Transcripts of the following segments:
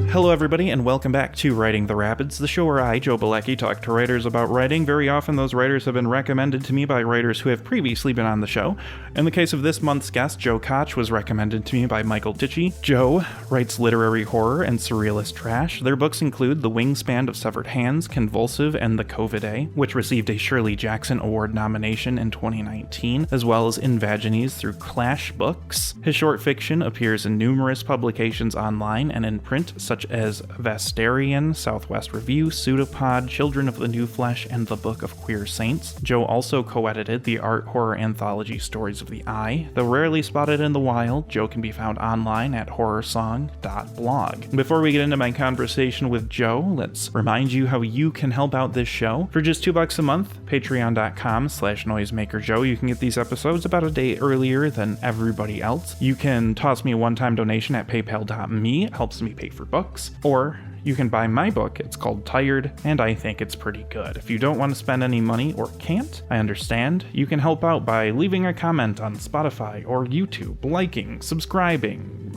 Hello everybody, and welcome back to Writing the Rapids, the show where I, Joe Bielecki, talk to writers about writing. Very often those writers have been recommended to me by writers who have previously been on the show. In the case of this month's guest, Joe Koch, was recommended to me by Michael Tichy. Joe writes literary horror and surrealist trash. Their books include The Wingspan of Severed Hands, Convulsive, and The Covidae, which received a Shirley Jackson Award nomination in 2019, as well as Invagines through Clash Books. His short fiction appears in numerous publications online and in print, such as Vastarian, Southwest Review, Pseudopod, Children of the New Flesh, and The Book of Queer Saints. Joe also co-edited the art horror anthology Stories of the Eye. Though rarely spotted in the wild, Joe can be found online at horrorsong.blog. Before we get into my conversation with Joe, let's remind you how you can help out this show. For just $2 a month, patreon.com/noisemakerjoe, you can get these episodes about a day earlier than everybody else. You can toss me a one-time donation at paypal.me. It helps me pay for books. Or you can buy my book. It's called Tired, and I think it's pretty good. If you don't want to spend any money or can't, I understand. You can help out by leaving a comment on Spotify or YouTube, liking, subscribing,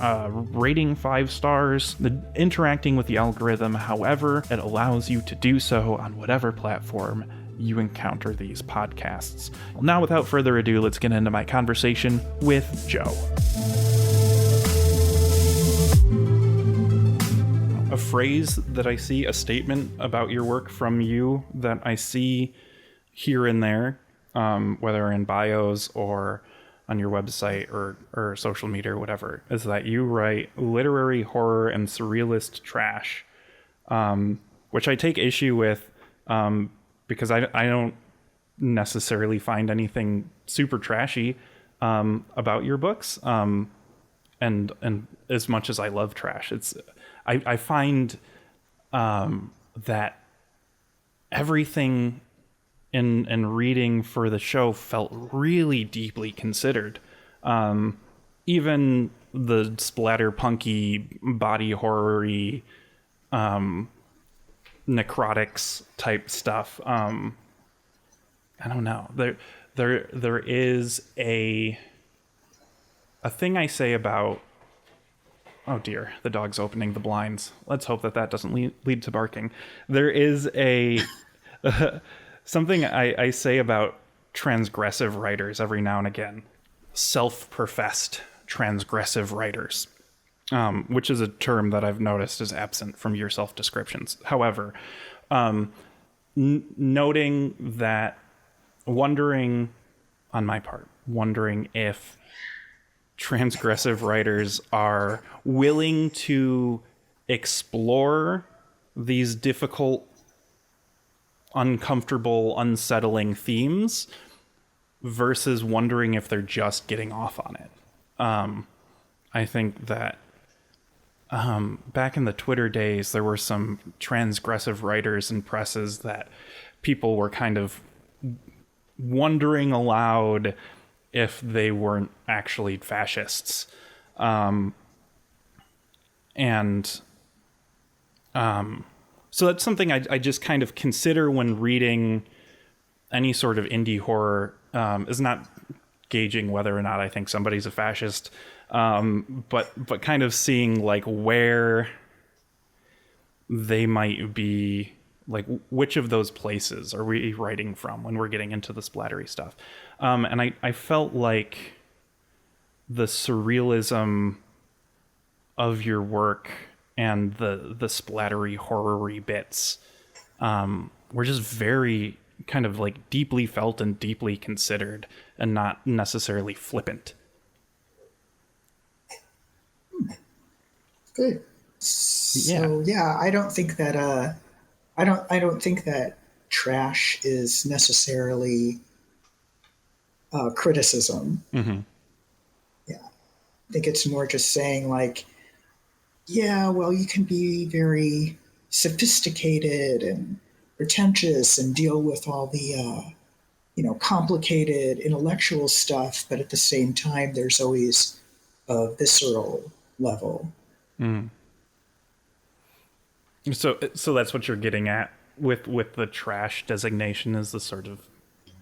rating 5 stars, interacting with the algorithm, however it allows you to do so on whatever platform you encounter these podcasts. Well, now, without further ado, let's get into my conversation with Joe. A phrase that I see, a statement about your work from you that I see here and there, whether in bios or on your website or social media or whatever, is that you write literary horror and surrealist trash, which I take issue with because I don't necessarily find anything super trashy about your books. And as much as I love trash, I find that everything in reading for the show felt really deeply considered. Even the splatterpunky, body horror-y, necrotics type stuff. I don't know. There is a thing I say about... Oh dear, the dog's opening the blinds. Let's hope that doesn't lead to barking. There is a something I say about transgressive writers every now and again. Self-professed transgressive writers, which is a term that I've noticed is absent from your self-descriptions. However, noting that, wondering if transgressive writers are willing to explore these difficult, uncomfortable, unsettling themes versus wondering if they're just getting off on it. I think that back in the Twitter days, there were some transgressive writers and presses that people were kind of wondering aloud if they weren't actually fascists. So that's something I just kind of consider when reading any sort of indie horror, is not gauging whether or not I think somebody's a fascist, but kind of seeing like where they might be, like which of those places are we writing from when we're getting into the splattery stuff. And I felt like the surrealism of your work and the splattery horror-y bits were just very kind of like deeply felt and deeply considered and not necessarily flippant. Good. So yeah, I don't think that I don't think that trash is necessarily criticism. Mm-hmm. Yeah, I think it's more just saying like, yeah, well, you can be very sophisticated and pretentious and deal with all the complicated intellectual stuff, but at the same time, there's always a visceral level. Mm. So that's what you're getting at with the trash designation, is the sort of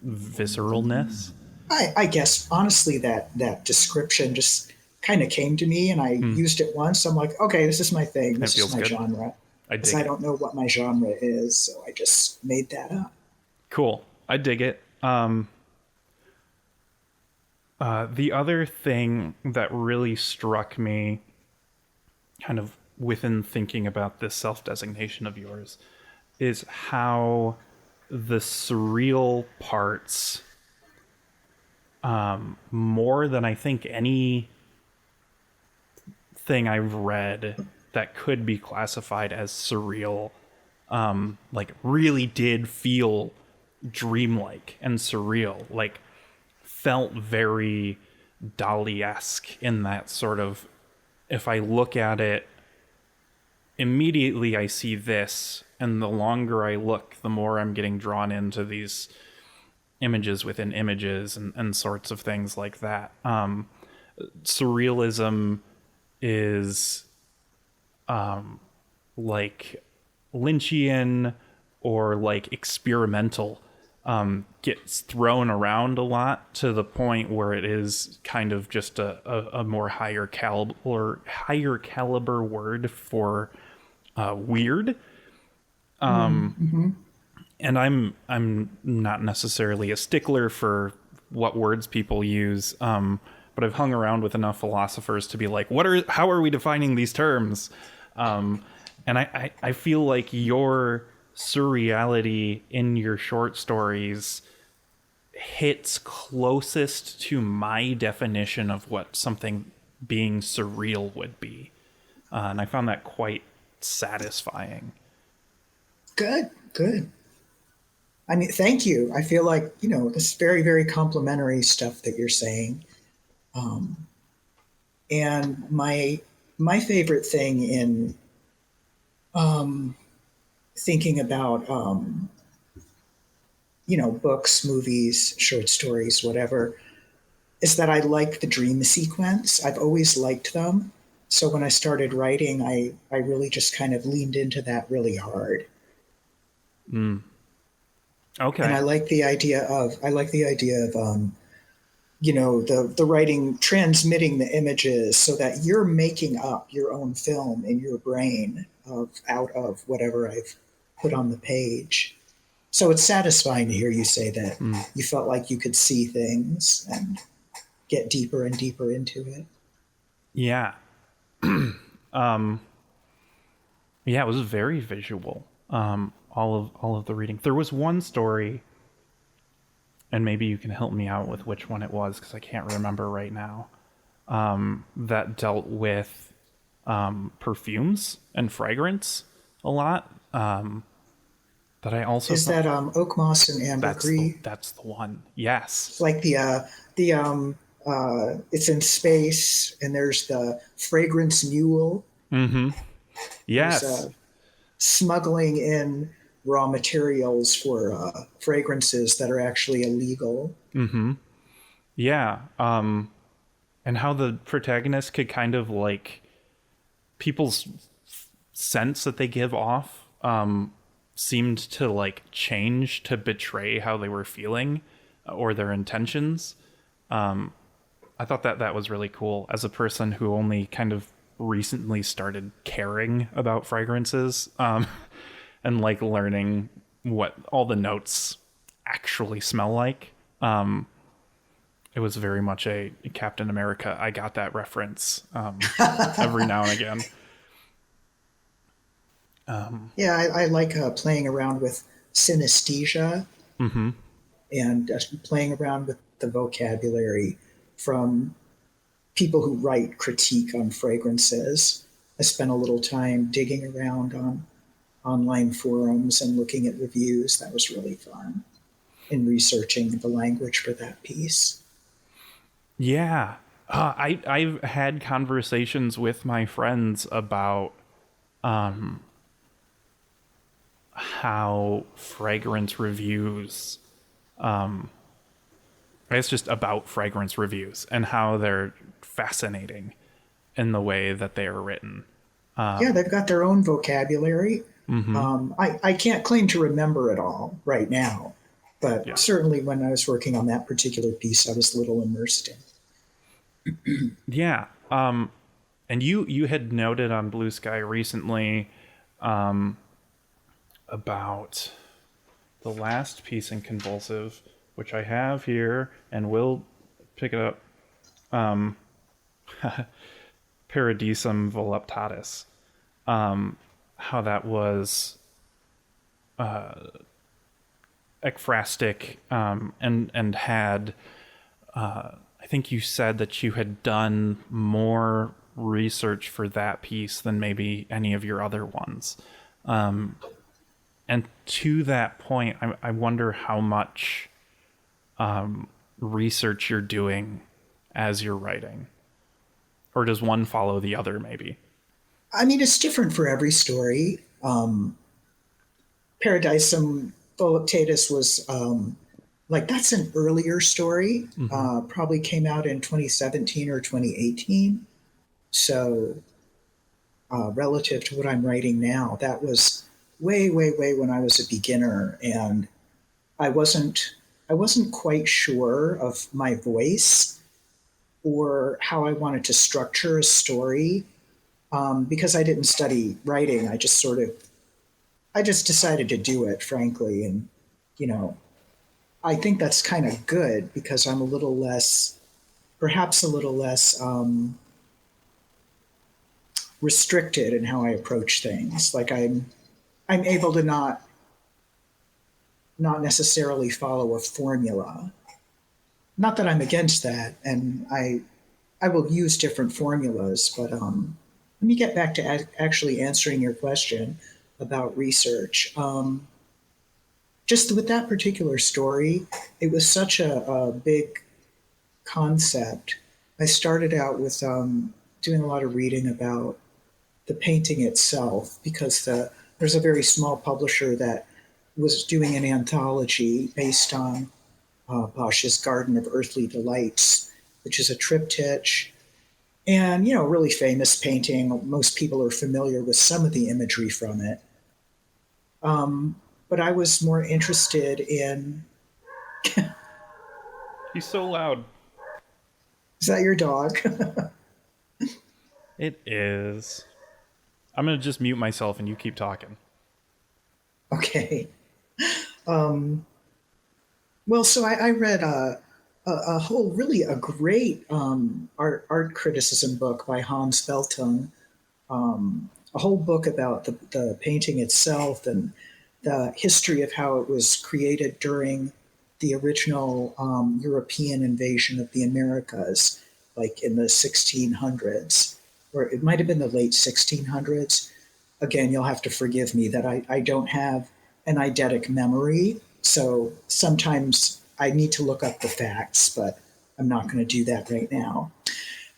visceralness. I guess honestly that description just kind of came to me, and I used it once. I'm like, okay, this is my thing. That This is feels my good. genre. I Because dig I it. don't know what my genre is, so I just made that up. Cool. I dig it. The other thing that really struck me, kind of within thinking about this self-designation of yours, is how the surreal parts, more than I think any thing I've read that could be classified as surreal, like really did feel dreamlike and surreal, like felt very Dali-esque in that sort of, if I look at it, immediately I see this, and the longer I look, the more I'm getting drawn into these images within images and sorts of things like that. Surrealism is like Lynchian or like experimental, gets thrown around a lot to the point where it is kind of just a more higher caliber word for weird. Mm-hmm. And I'm not necessarily a stickler for what words people use, but I've hung around with enough philosophers to be like, how are we defining these terms? And I feel like your surreality in your short stories hits closest to my definition of what something being surreal would be. And I found that quite satisfying. Good, good. I mean, thank you. I feel like, this very, very complimentary stuff that you're saying. And my favorite thing in thinking about books, movies, short stories, whatever, is that I like the dream sequence. I've always liked them. So when I started writing, I really just kind of leaned into that really hard. And Okay. I like the idea of the writing transmitting the images so that you're making up your own film in your brain out of whatever I've put on the page. So it's satisfying to hear you say that you felt like you could see things and get deeper and deeper into it. Yeah. Yeah, it was very visual. All of the reading. There was one story, and maybe you can help me out with which one it was because I can't remember right now. That dealt with perfumes and fragrance a lot. That I also Is that oak moss and ambergris? that's the one. Yes. It's like the it's in space, and there's the fragrance mule who's Yes. smuggling in raw materials for fragrances that are actually illegal. Yeah. And how the protagonist could kind of like people's sense that they give off seemed to like change to betray how they were feeling or their intentions. I thought that was really cool as a person who only kind of recently started caring about fragrances, and like learning what all the notes actually smell like. It was very much a Captain America. I got that reference every now and again. Yeah, I like playing around with synesthesia and playing around with the vocabulary from people who write critique on fragrances. I spent a little time digging around on online forums and looking at reviews. That was really fun in researching the language for that piece. Yeah. I've had conversations with my friends about how fragrance reviews, it's just about fragrance reviews and how they're fascinating in the way that they are written. Yeah, they've got their own vocabulary. I can't claim to remember it all right now, But Yeah. certainly when I was working on that particular piece, I was a little immersed in. Yeah. And you had noted on Blue Sky recently um, about the last piece in Convulsive, which I have here and will pick it up. Paradisum voluptatis. How that was ekphrastic, and had, I think you said that you had done more research for that piece than maybe any of your other ones. And to that point, I wonder how much research you're doing as you're writing. Or does one follow the other, maybe? I mean, it's different for every story. Paradisum voluptatus was like that's an earlier story. Mm-hmm. Probably came out in 2017 or 2018. So relative to what I'm writing now, that was way, way, way when I was a beginner, and I wasn't I wasn't quite sure of my voice or how I wanted to structure a story because I didn't study writing. I just decided to do it, frankly, and you know I think that's kind of good because I'm a little less, perhaps a little less restricted in how I approach things. Like I'm able to not necessarily follow a formula. Not that I'm against that, and I will use different formulas. But let me get back to actually answering your question about research. Just with that particular story, it was such a big concept. I started out with doing a lot of reading about the painting itself because there's a very small publisher that was doing an anthology based on Bosch's Garden of Earthly Delights, which is a triptych and, a really famous painting. Most people are familiar with some of the imagery from it. But I was more interested in. He's so loud. Is that your dog? It is. I'm going to just mute myself and you keep talking. Okay. Well, so I read a whole, really a great art criticism book by Hans Beltung, a whole book about the painting itself and the history of how it was created during the original European invasion of the Americas, like in the 1600s, or it might have been the late 1600s. Again, you'll have to forgive me that I don't have an eidetic memory. So sometimes I need to look up the facts, but I'm not going to do that right now.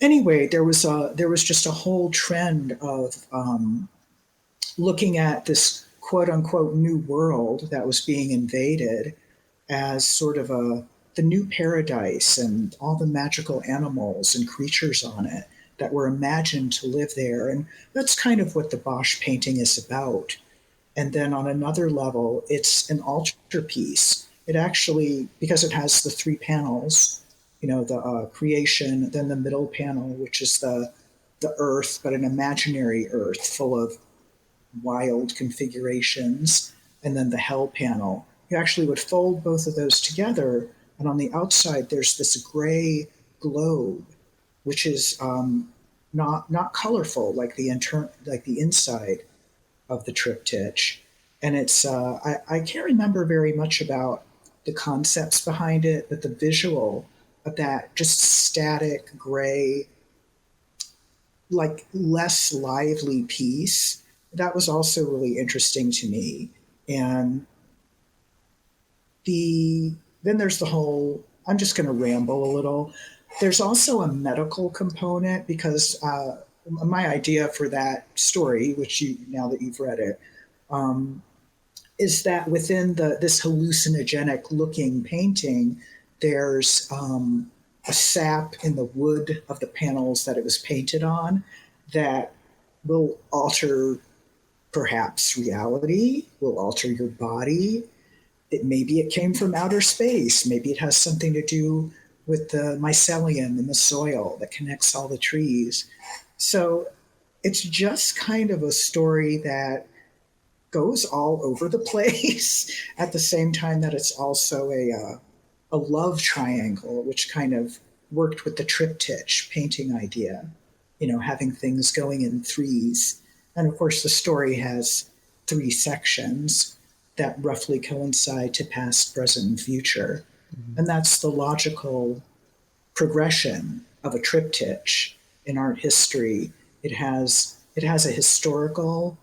Anyway, there was just a whole trend of looking at this quote unquote new world that was being invaded as sort of the new paradise and all the magical animals and creatures on it that were imagined to live there. And that's kind of what the Bosch painting is about. And then on another level, it's an altarpiece. It actually, because it has the three panels, the creation, then the middle panel, which is the earth, but an imaginary earth full of wild configurations, and then the hell panel. You actually would fold both of those together, and on the outside, there's this gray globe, which is not colorful like like the inside of the triptych. And it's I can't remember very much about the concepts behind it, but the visual of that just static gray, like less lively piece, that was also really interesting to me. And then there's the whole. I'm just going to ramble a little. There's also a medical component because my idea for that story, which now that you've read it, is that within this hallucinogenic looking painting, there's a sap in the wood of the panels that it was painted on that will alter perhaps reality, will alter your body. maybe it came from outer space. Maybe it has something to do with the mycelium in the soil that connects all the trees. So it's just kind of a story that goes all over the place at the same time that it's also a love triangle, which kind of worked with the triptych painting idea, having things going in threes. And of course, the story has three sections that roughly coincide to past, present, and future. And that's the logical progression of a triptych in art history. It has a historical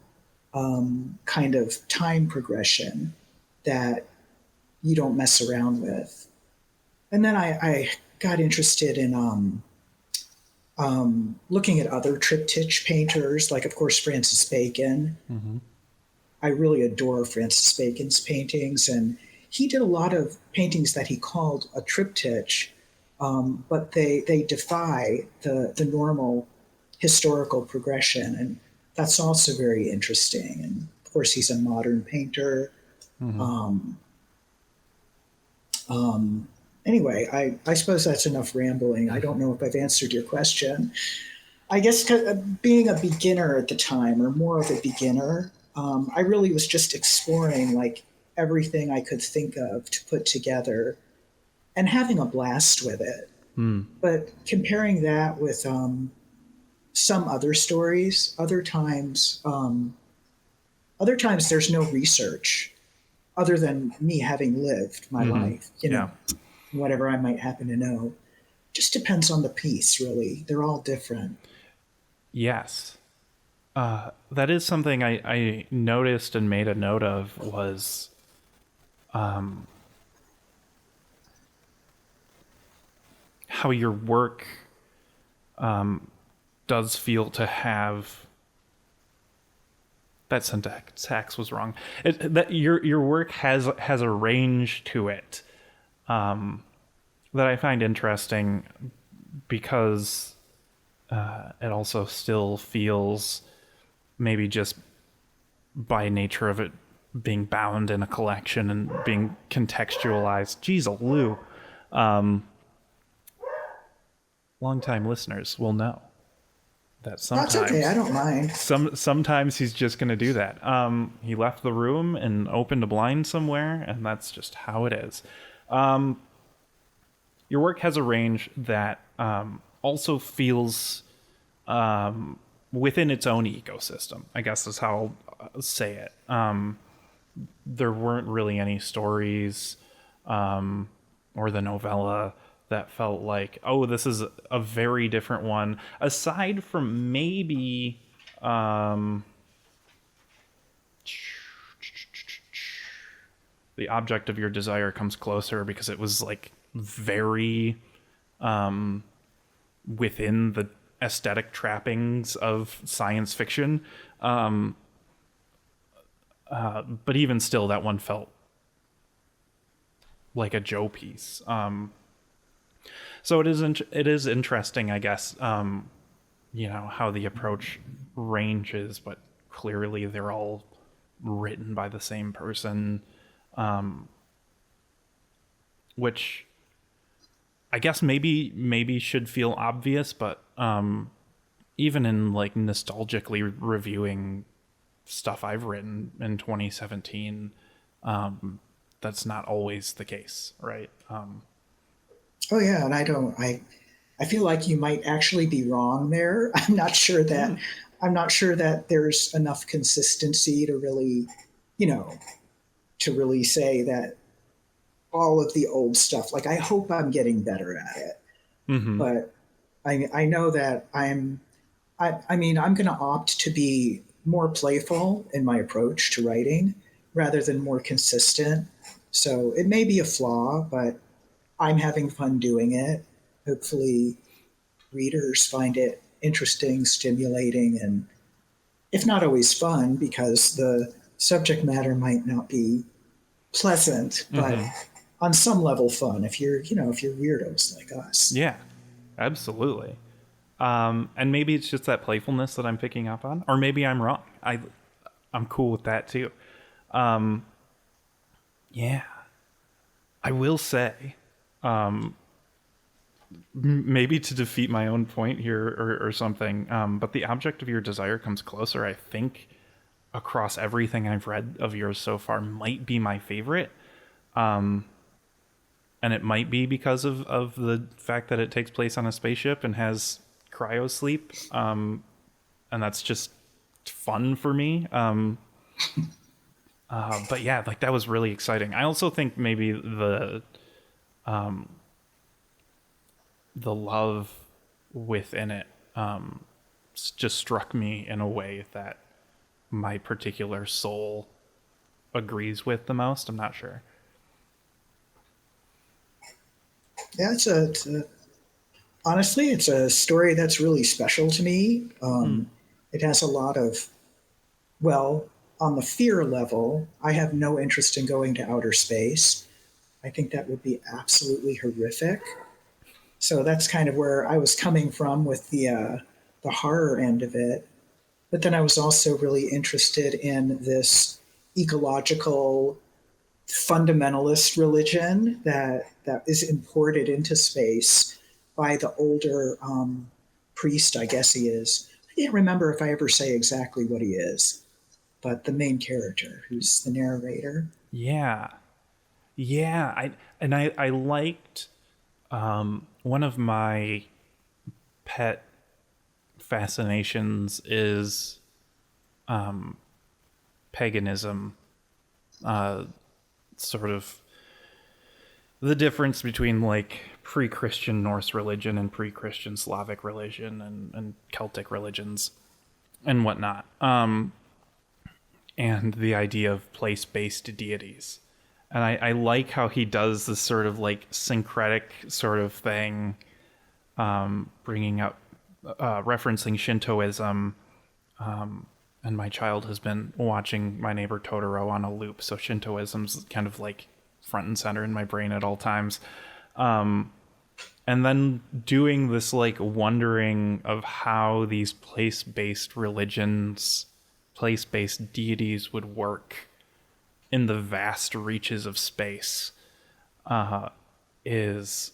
kind of time progression that you don't mess around with. And then I got interested in looking at other triptych painters, like, of course, Francis Bacon. Mm-hmm. I really adore Francis Bacon's paintings, and he did a lot of paintings that he called a triptych, but they defy the normal historical progression, and that's also very interesting. And of course, he's a modern painter. Mm-hmm. Anyway, I suppose that's enough rambling. I don't know if I've answered your question. I guess being a beginner at the time, or more of a beginner, I really was just exploring like everything I could think of to put together and having a blast with it. But comparing that with some other stories, other times there's no research other than me having lived my life, whatever I might happen to know. Just depends on the piece, really. They're all different. Yes. That is something I noticed and made a note of was how your work does feel to have... That syntax was wrong. That your work has a range to it that I find interesting, because it also still feels, maybe just by nature of it being bound in a collection and being contextualized. Geez, Lou. Longtime listeners will know that sometimes... That's okay, I don't mind. Sometimes he's just going to do that. He left the room and opened a blind somewhere, and that's just how it is. Your work has a range that also feels within its own ecosystem, I guess is how I'll say it. There weren't really any stories or the novella that felt like, oh, this is a very different one, aside from maybe The Object of Your Desire comes closer, because it was like very within the aesthetic trappings of science fiction. But even still, that one felt like a Joe piece. So it is interesting, I guess, how the approach ranges, but clearly they're all written by the same person, which I guess maybe should feel obvious, but even in like nostalgically reviewing stuff I've written in 2017, that's not always the case, right? Oh yeah, and I feel like you might actually be wrong there. I'm not sure that there's enough consistency to really, to really say that all of the old stuff, like, I hope I'm getting better at it. Mm-hmm. But I know that I'm going to opt to be more playful in my approach to writing rather than more consistent. So it may be a flaw, but I'm having fun doing it. Hopefully readers find it interesting, stimulating, and if not always fun, because the subject matter might not be pleasant, but on some level fun if you're weirdos like us. Yeah, absolutely. And maybe it's just that playfulness that I'm picking up on, or maybe I'm wrong. I'm cool with that too. Yeah. I will say, maybe to defeat my own point here or something, but the object of your desire comes closer, I think, across everything I've read of yours so far, might be my favorite. And it might be because of the fact that it takes place on a spaceship and has cryo sleep. And that's just fun for me. But yeah, like that was really exciting. I also think maybe the love within it just struck me in a way that my particular soul agrees with the most. I'm not sure. Yeah, honestly, it's a story that's really special to me. It has a lot of, well, on the fear level, I have no interest in going to outer space. I think that would be absolutely horrific. So that's kind of where I was coming from with the horror end of it. But then I was also really interested in this ecological fundamentalist religion that is imported into space by the older priest, I guess he is. I can't remember if I ever say exactly what he is, but the main character, who's the narrator. Yeah. Yeah. I liked one of my pet fascinations is paganism, sort of the difference between like pre-Christian Norse religion and pre-Christian Slavic religion and Celtic religions and whatnot. And the idea of place-based deities. And I like how he does this sort of like syncretic sort of thing, bringing up, referencing Shintoism. And my child has been watching My Neighbor Totoro on a loop, so Shintoism's kind of like front and center in my brain at all times. And then doing this like wondering of how these place-based religions, place-based deities would work in the vast reaches of space is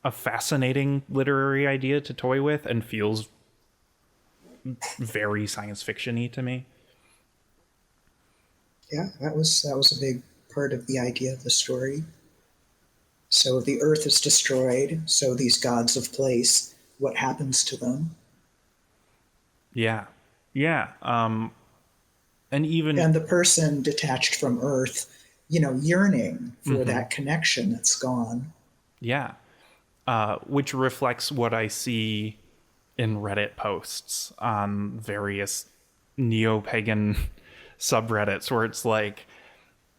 a fascinating literary idea to toy with and feels very science fiction-y to me. Yeah, that was a big part of the idea of the story. So the Earth is destroyed. So these gods of place, what happens to them? Yeah, yeah. And the person detached from Earth, yearning for that connection that's gone. Yeah, which reflects what I see in Reddit posts on various neo-pagan subreddits where it's like,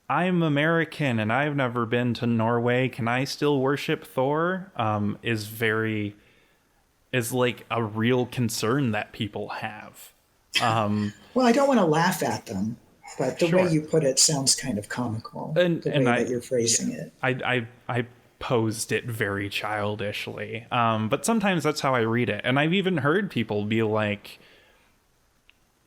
I'm American and I've never been to Norway. Can I still worship Thor? Is like a real concern that people have. Well, I don't want to laugh at them, but the Sure. way you put it sounds kind of comical. That you're phrasing it. I posed it very childishly, but sometimes that's how I read it. And I've even heard people be like,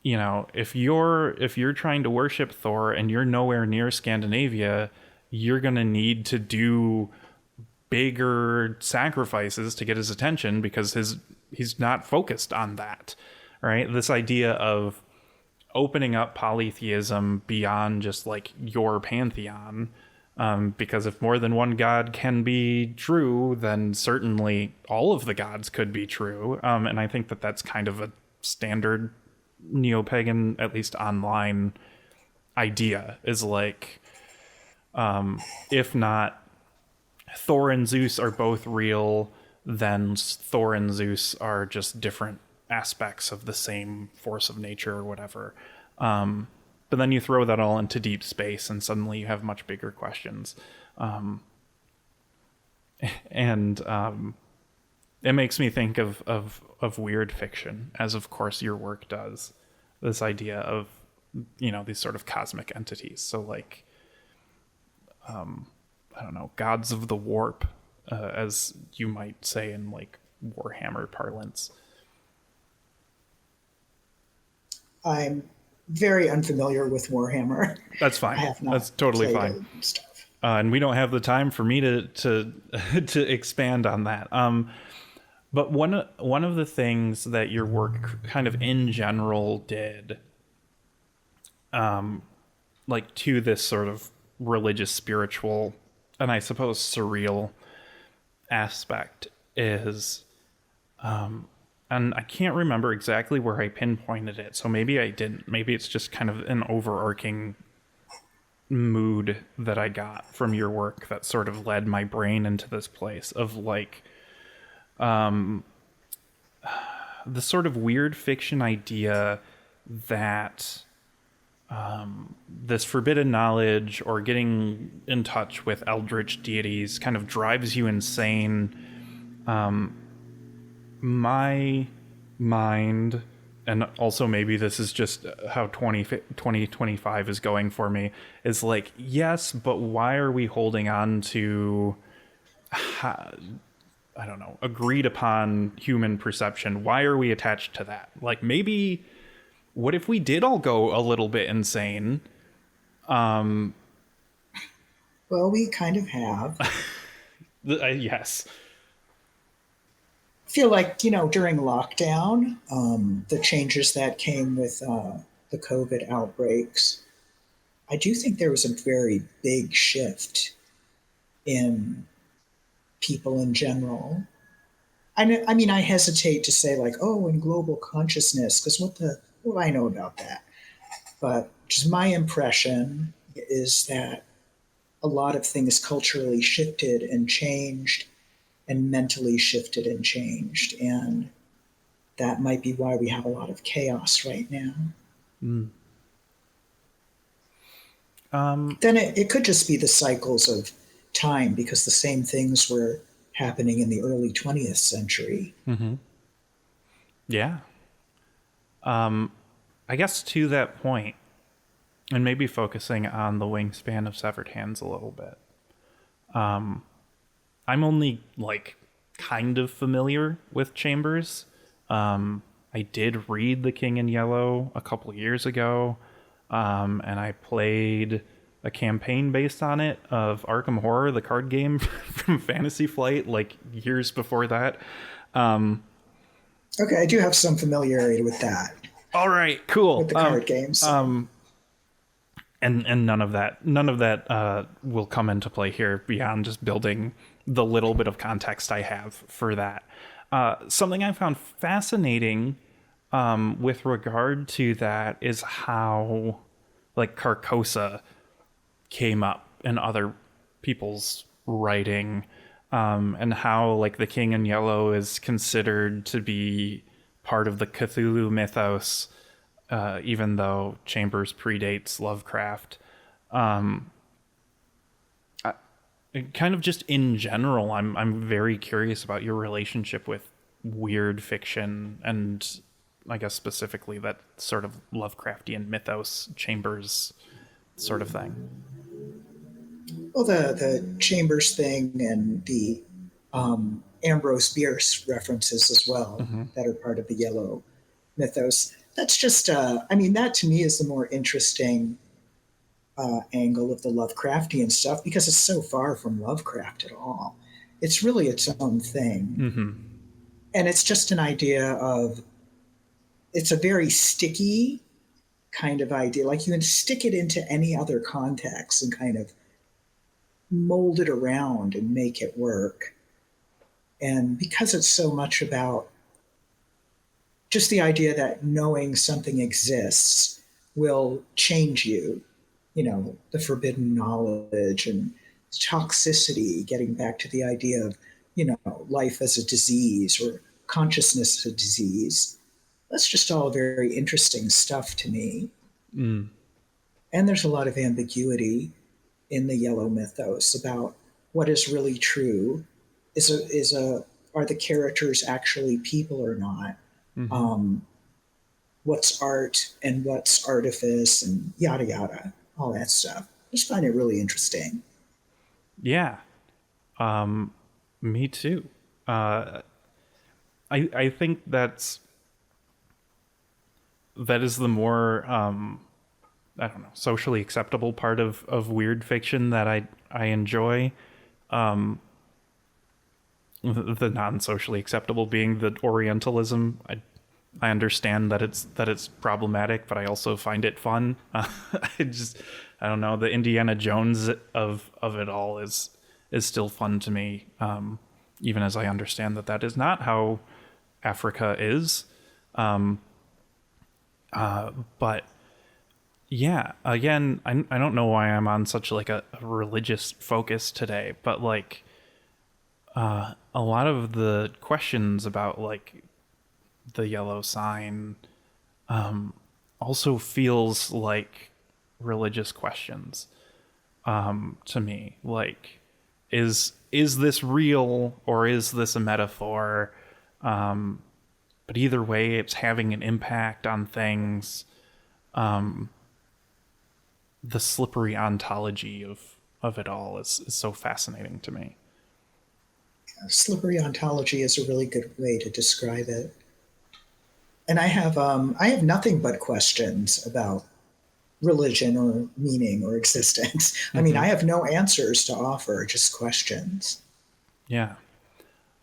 if you're trying to worship Thor and you're nowhere near Scandinavia, you're gonna need to do bigger sacrifices to get his attention because he's not focused on that, right? This idea of opening up polytheism beyond just like your pantheon, because if more than one god can be true, then certainly all of the gods could be true. And I think that that's kind of a standard neo-pagan, at least online, idea is like, if not Thor and Zeus are both real, then Thor and Zeus are just different aspects of the same force of nature or whatever. But then you throw that all into deep space and suddenly you have much bigger questions. And it makes me think of weird fiction, as of course your work does. This idea of, these sort of cosmic entities. So like, I don't know, gods of the warp, as you might say in like Warhammer parlance. I'm very unfamiliar with Warhammer. That's fine. I have not That's totally played fine. it and stuff. And we don't have the time for me to to expand on that. But one of the things that your work kind of in general did, like to this sort of religious, spiritual, and I suppose surreal aspect is, and I can't remember exactly where I pinpointed it, so maybe I didn't. Maybe it's just kind of an overarching mood that I got from your work that sort of led my brain into this place of like, the sort of weird fiction idea that this forbidden knowledge or getting in touch with eldritch deities kind of drives you insane. My mind, and also maybe this is just how 2025 is going for me, is like, yes, but why are we holding on to, I don't know, agreed upon human perception? Why are we attached to that? Like, maybe, what if we did all go a little bit insane? Well, we kind of have. Yes. I feel like, during lockdown, the changes that came with the COVID outbreaks, I do think there was a very big shift in people in general. I mean, I hesitate to say like, oh, in global consciousness, because what do I know about that? But just my impression is that a lot of things culturally shifted and changed and mentally shifted and changed. And that might be why we have a lot of chaos right now. Mm. Then it could just be the cycles of time because the same things were happening in the early 20th century. Mm-hmm. Yeah. I guess to that point, and maybe focusing on the wingspan of Severed Hands a little bit, I'm only like kind of familiar with Chambers. I did read The King in Yellow a couple years ago, and I played a campaign based on it of Arkham Horror, the card game from Fantasy Flight, like years before that. Okay, I do have some familiarity with that. All right, cool. With the card games. And none of that will come into play here beyond just building the little bit of context I have for that. Something I found fascinating with regard to that is how like Carcosa came up in other people's writing, and how like the King in Yellow is considered to be part of the Cthulhu mythos, even though Chambers predates Lovecraft. Kind of just in general, I'm very curious about your relationship with weird fiction, and I guess specifically that sort of Lovecraftian mythos, Chambers sort of thing. Well, the Chambers thing and the Ambrose Bierce references as well, Mm-hmm. that are part of the Yellow mythos. That's just, that to me is the more interesting angle of the Lovecraftian stuff because it's so far from Lovecraft at all. It's really its own thing. Mm-hmm. And it's just an idea of, it's a very sticky kind of idea. Like you can stick it into any other context and kind of mold it around and make it work. And because it's so much about just the idea that knowing something exists will change you, the forbidden knowledge and toxicity, getting back to the idea of, life as a disease or consciousness as a disease. That's just all very interesting stuff to me. Mm. And there's a lot of ambiguity in the Yellow mythos about what is really true. Are the characters actually people or not? Mm-hmm. What's art and what's artifice and yada yada, all that stuff. I just find it really interesting. Yeah. Me too. I think that is the more I don't know, socially acceptable part of weird fiction that I enjoy. The non-socially acceptable being the Orientalism. I understand that it's problematic, but I also find it fun. I don't know, the Indiana Jones of it all is still fun to me, even as I understand that is not how Africa is. But yeah, again, I don't know why I'm on such like a religious focus today, but like a lot of the questions about like the yellow sign also feels like religious questions to me. Like, is this real or is this a metaphor? But either way, it's having an impact on things. The slippery ontology of it all is so fascinating to me. Slippery ontology is a really good way to describe it. And I have nothing but questions about religion or meaning or existence. I mean, I have no answers to offer, just questions. Yeah.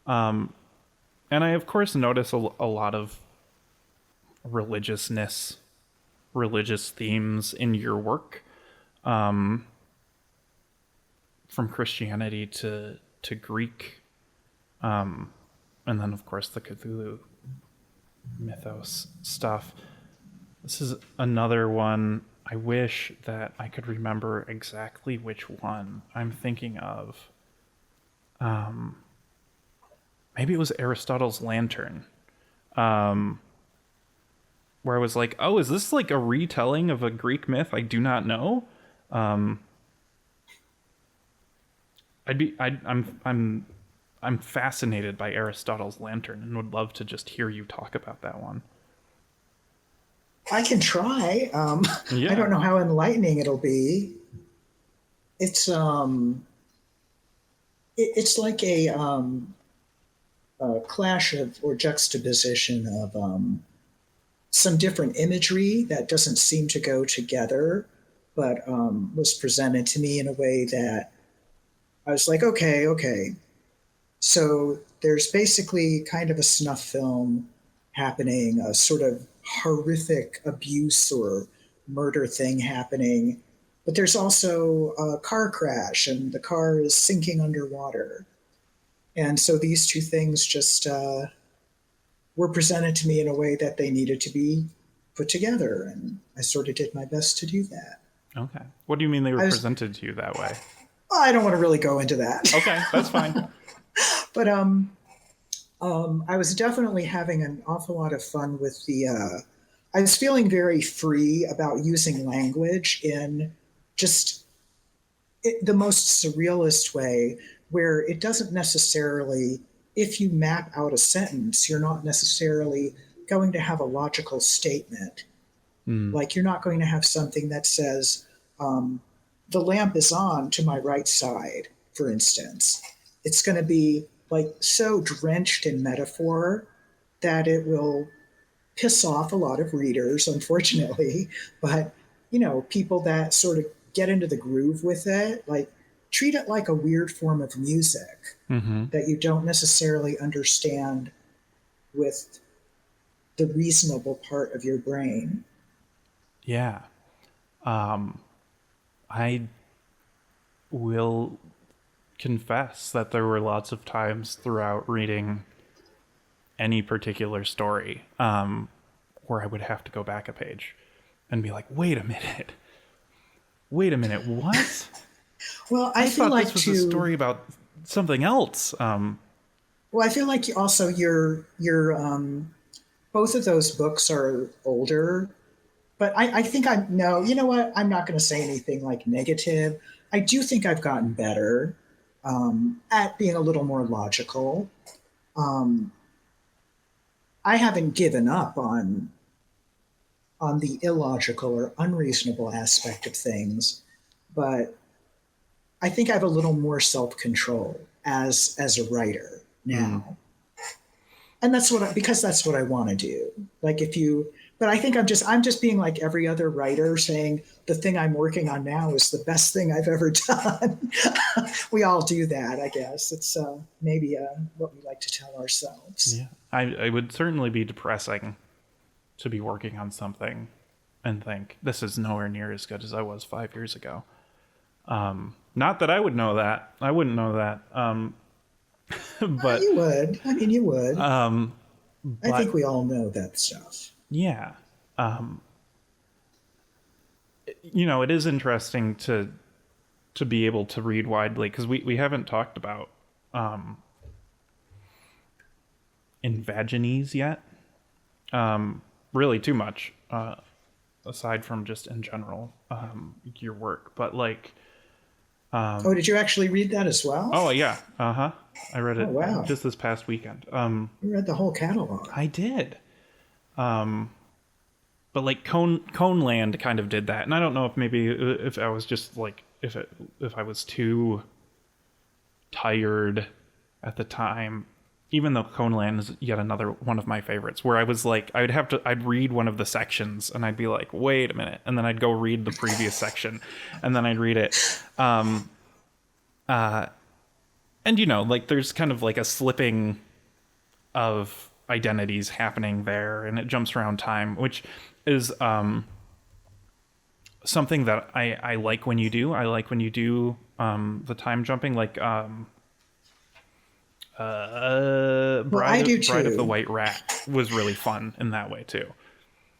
And I, of course, notice a lot of religiousness, religious themes in your work, from Christianity to Greek, and then, of course, the Cthulhu mythos stuff. This is another one. I wish that I could remember exactly which one I'm thinking of. Maybe it was Aristotle's Lantern, where I was like, "Oh, is this like a retelling of a Greek myth I do not know?" I'm fascinated by Aristotle's Lantern and would love to just hear you talk about that one. I can try. Yeah. I don't know how enlightening it'll be. It's it's like a clash of or juxtaposition of some different imagery that doesn't seem to go together, but was presented to me in a way that I was like, okay. So there's basically kind of a snuff film happening, a sort of horrific abuse or murder thing happening. But there's also a car crash and the car is sinking underwater. And so these two things just were presented to me in a way that they needed to be put together. And I sort of did my best to do that. Okay. What do you mean they were presented to you that way? I don't want to really go into that. Okay, that's fine. But I was definitely having an awful lot of fun with I was feeling very free about using language in just the most surrealist way, where it doesn't necessarily, if you map out a sentence, you're not necessarily going to have a logical statement. Like you're not going to have something that says, the lamp is on to my right side, for instance. It's going to be like so drenched in metaphor that it will piss off a lot of readers, unfortunately. But, people that sort of get into the groove with it, like treat it like a weird form of music that you don't necessarily understand with the reasonable part of your brain. Yeah. I will confess that there were lots of times throughout reading any particular story where I would have to go back a page and be like, wait a minute, what? Well, I feel thought like this was a story about something else. Well, I feel like also your both of those books are older, but I think no, you know what? I'm not going to say anything like negative. I do think I've gotten better at being a little more logical. I haven't given up on the illogical or unreasonable aspect of things, but I think I have a little more self-control as a writer now. And because that's what I want to do. Like if you, but I think I'm just being like every other writer saying the thing I'm working on now is the best thing I've ever done. We all do that, I guess. It's maybe what we like to tell ourselves. Yeah. I would certainly be depressing to be working on something and think this is nowhere near as good as I was 5 years ago. Not that I would know that. I wouldn't know that. But You would. I mean, you would. but I think we all know that stuff. yeah. It is interesting to be able to read widely, because we haven't talked about Invaginese yet. Really too much, aside from just in general your work. But like, oh, did you actually read that as well? oh yeah, I read it wow. just this past weekend. You read the whole catalog. I did. But like Coneland kind of did that, and I don't know if I was just like if I was too tired at the time. Even though Coneland is yet another one of my favorites, where I was like, I'd read one of the sections and I'd be like, wait a minute, and then I'd go read the previous section, and then I'd read it. And like there's kind of like a slipping of identities happening there, and it jumps around time, which is something that I like when you do. I like when you do the time jumping, like I do too. Bride of the White Rat was really fun in that way too.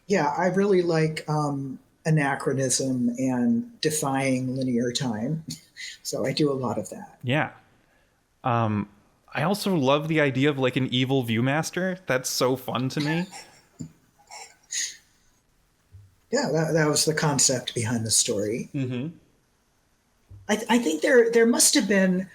Yeah, I really like anachronism and defying linear time. So I do a lot of that. Yeah. I also love the idea of like an evil viewmaster. That's so fun to me. Yeah, that was the concept behind the story. Mm-hmm. I think there must have been.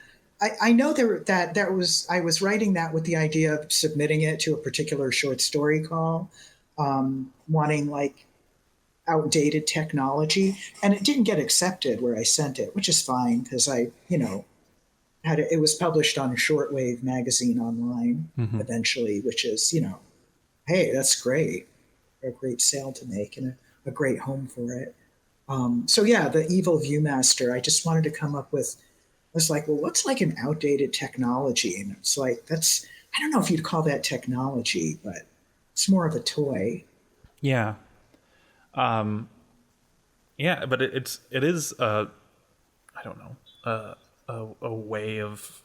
I know that was I was writing that with the idea of submitting it to a particular short story call, wanting like outdated technology, and it didn't get accepted where I sent it, which is fine because it was published on Shortwave magazine online eventually, which is hey, that's great, a great sale to make and a great home for it. So yeah, the evil viewmaster. I just wanted to come up with. I was like, well, what's like an outdated technology? And it's like, I don't know if you'd call that technology, but it's more of a toy. Yeah. Yeah, but it is, I don't know, a way of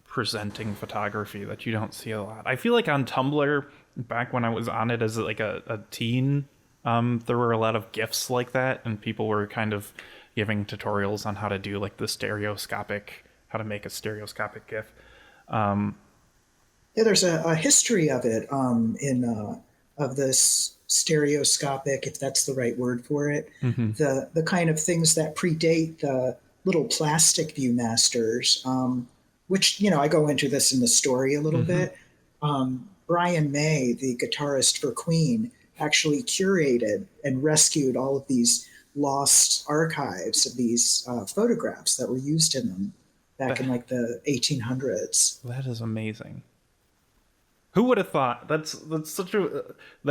presenting photography that you don't see a lot. I feel like on Tumblr, back when I was on it as like a teen, there were a lot of GIFs like that, and people were kind of giving tutorials on how to do like how to make a stereoscopic GIF. Yeah, there's a history of it of this stereoscopic, if that's the right word for it, the kind of things that predate the little plastic viewmasters, which I go into this in the story a little bit. Brian May, the guitarist for Queen, actually curated and rescued all of these lost archives of these photographs that were used in them back in like the 1800s. That is amazing. Who would have thought? That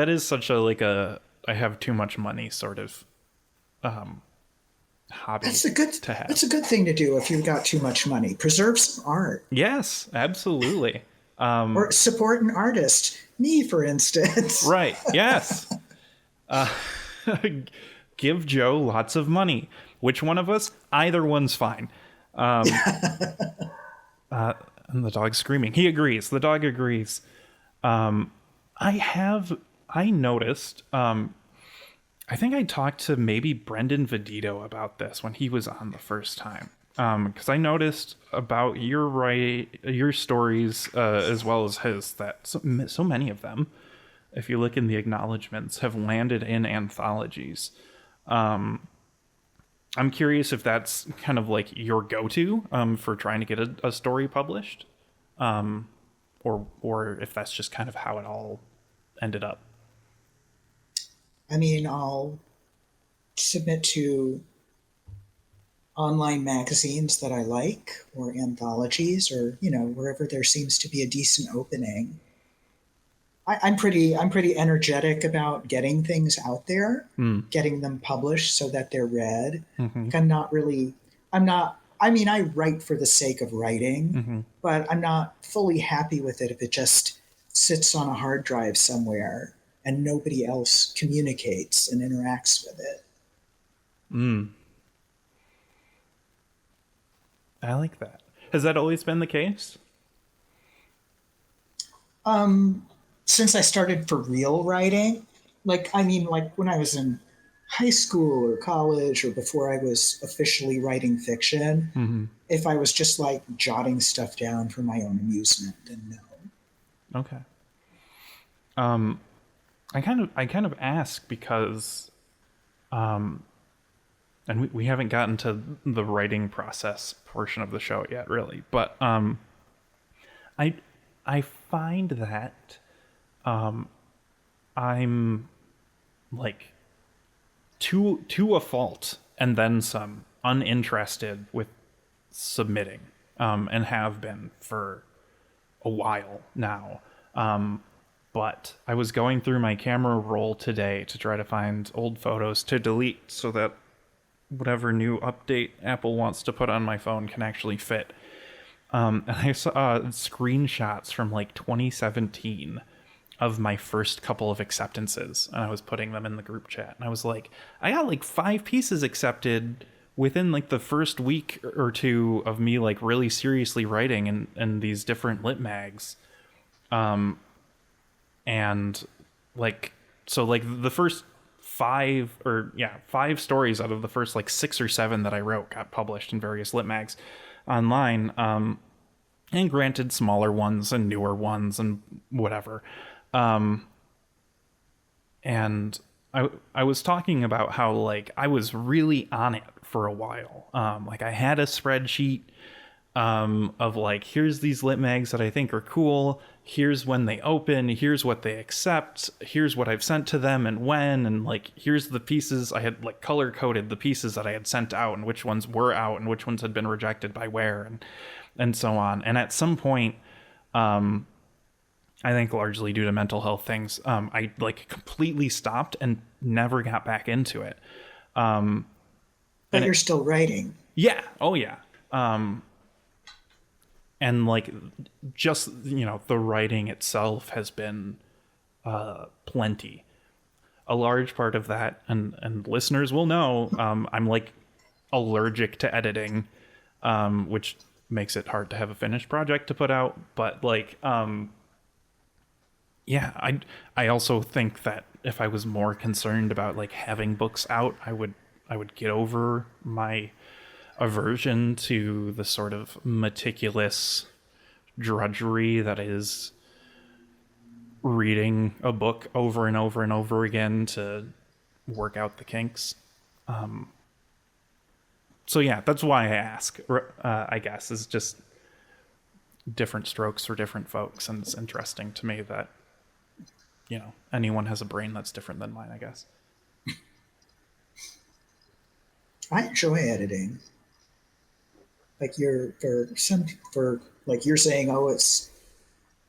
is such a like a I have too much money sort of hobby. That's a good thing to do if you've got too much money. Preserve some art. Yes, absolutely. Or support an artist. Me, for instance. Right. Yes. Give Joe lots of money. Which one of us? Either one's fine. And the dog's screaming. He agrees. The dog agrees. I noticed, I think I talked to maybe Brendan Vedito about this when he was on the first time. Because I noticed about your stories, as well as his, that so many of them, if you look in the acknowledgments, have landed in anthologies. I'm curious if that's kind of like your go-to for trying to get a story published, or if that's just kind of how it all ended up. I mean, I'll submit to online magazines that I like, or anthologies, or wherever there seems to be a decent opening. I'm pretty energetic about getting things out there, Mm. getting them published so that they're read. Mm-hmm. Like I'm not. I mean, I write for the sake of writing, Mm-hmm. but I'm not fully happy with it if it just sits on a hard drive somewhere and nobody else communicates and interacts with it. Mm. I like that. Has that always been the case? Since I started for real writing, I mean, like when I was in high school or college or before I was officially writing fiction, Mm-hmm. if I was just like jotting stuff down for my own amusement, then no. Okay. Um, I kind of ask because, and we haven't gotten to the writing process portion of the show yet, really. But I I find that I'm like to a fault and then some uninterested with submitting, and have been for a while now. But I was going through my camera roll today to try to find old photos to delete so that whatever new update Apple wants to put on my phone can actually fit. And I saw screenshots from like 2017 of my first couple of acceptances, and I was putting them in the group chat. And I was like, I got like 5 pieces accepted within like the first week or two of me like really seriously writing in these different lit mags. And like, so like the first 5 stories out of the first like 6 or 7 that I wrote got published in various lit mags online. And granted, smaller ones and newer ones and whatever. And I was talking about how like I was really on it for a while. Like I had a spreadsheet of like, here's these lit mags that I think are cool. Here's when they open. Here's what they accept. Here's what I've sent to them and when. And like, here's the pieces I had like color coded the pieces that I had sent out and which ones were out and which ones had been rejected by where and so on. And at some point, I think largely due to mental health things, I like completely stopped and never got back into it. But And you're still writing. Yeah. Oh yeah. And like just, the writing itself has been plenty. A large part of that, and listeners will know, I'm like allergic to editing, which makes it hard to have a finished project to put out. But like, yeah, I also think that if I was more concerned about like having books out, I would get over my aversion to the sort of meticulous drudgery that is reading a book over and over and over again to work out the kinks. So yeah, that's why I ask. I guess is just different strokes for different folks, and it's interesting to me that anyone has a brain that's different than mine, I guess. I enjoy editing. Like you're saying, oh, it's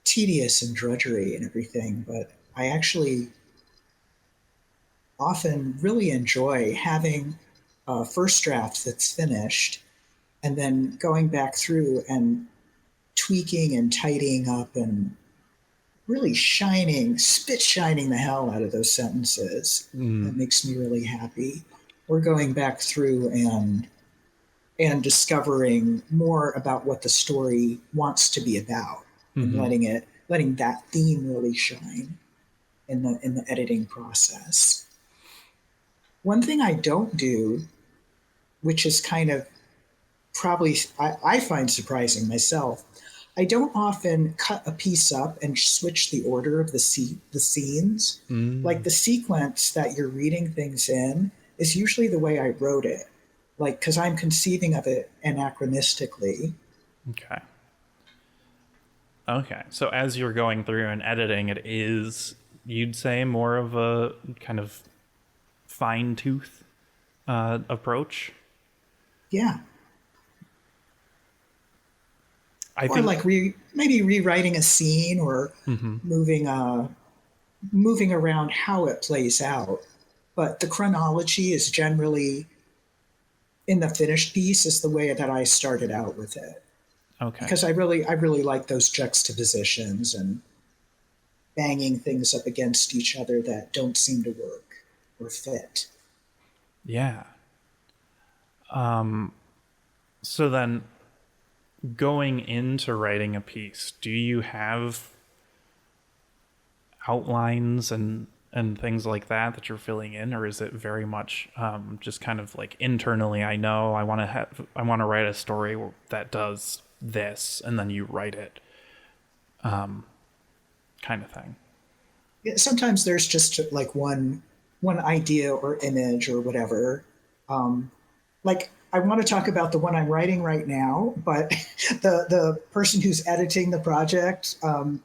tedious and drudgery and everything, but I actually often really enjoy having a first draft that's finished and then going back through and tweaking and tidying up and really spit shining the hell out of those sentences. That makes me really happy. We're going back through and discovering more about what the story wants to be about, and letting that theme really shine in the editing process. One thing I don't do, which is kind of probably I find surprising myself, I don't often cut a piece up and switch the order of the scenes. Like the sequence that you're reading things in is usually the way I wrote it, like because I'm conceiving of it anachronistically. Okay, so as you're going through and editing, it is, you'd say, more of a kind of fine tooth approach. Yeah. I Or think like maybe rewriting a scene or moving moving around how it plays out. But the chronology is generally in the finished piece is the way that I started out with it. Okay. Because I really like those juxtapositions and banging things up against each other that don't seem to work or fit. Yeah. So then, going into writing a piece, do you have outlines and things like that you're filling in, or is it very much just kind of like internally? I know I want to write a story that does this, and then you write it, kind of thing. Yeah, sometimes there's just like one idea or image or whatever. Like I want to talk about the one I'm writing right now, but the person who's editing the project,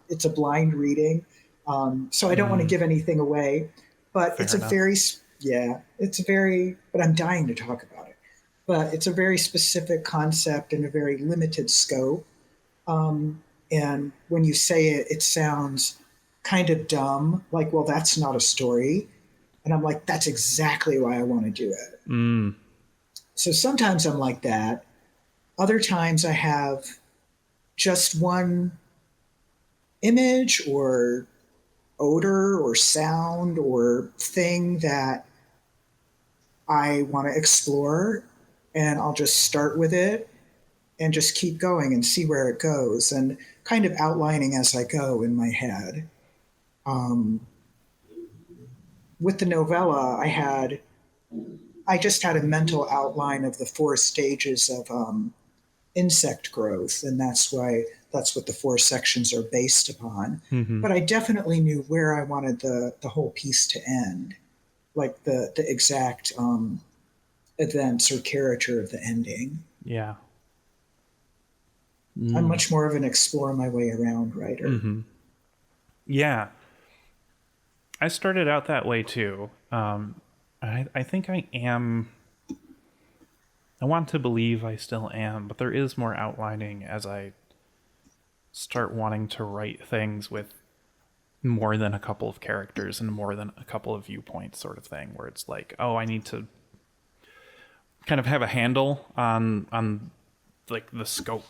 it's a blind reading, so I don't want to give anything away. But Fair it's a enough. very yeah, it's a very. But I'm dying to talk about it. But it's a very specific concept and a very limited scope. And when you say it, it sounds kind of dumb. Like, well, that's not a story. And I'm like, that's exactly why I want to do it. Mm. So sometimes I'm like that. Other times I have just one image or odor or sound or thing that I want to explore. And I'll just start with it and just keep going and see where it goes and kind of outlining as I go in my head. Um, with the novella, I just had a mental outline of the four stages of insect growth, and that's what the four sections are based upon. Hmm. But I definitely knew where I wanted the whole piece to end, like the exact events or character of the ending. Yeah. I'm Mm. much more of an explore my way around writer. Hmm. Yeah. I started out that way too. I think I am. I want to believe I still am, but there is more outlining as I start wanting to write things with more than a couple of characters and more than a couple of viewpoints, sort of thing, where it's like, oh, I need to kind of have a handle on like the scope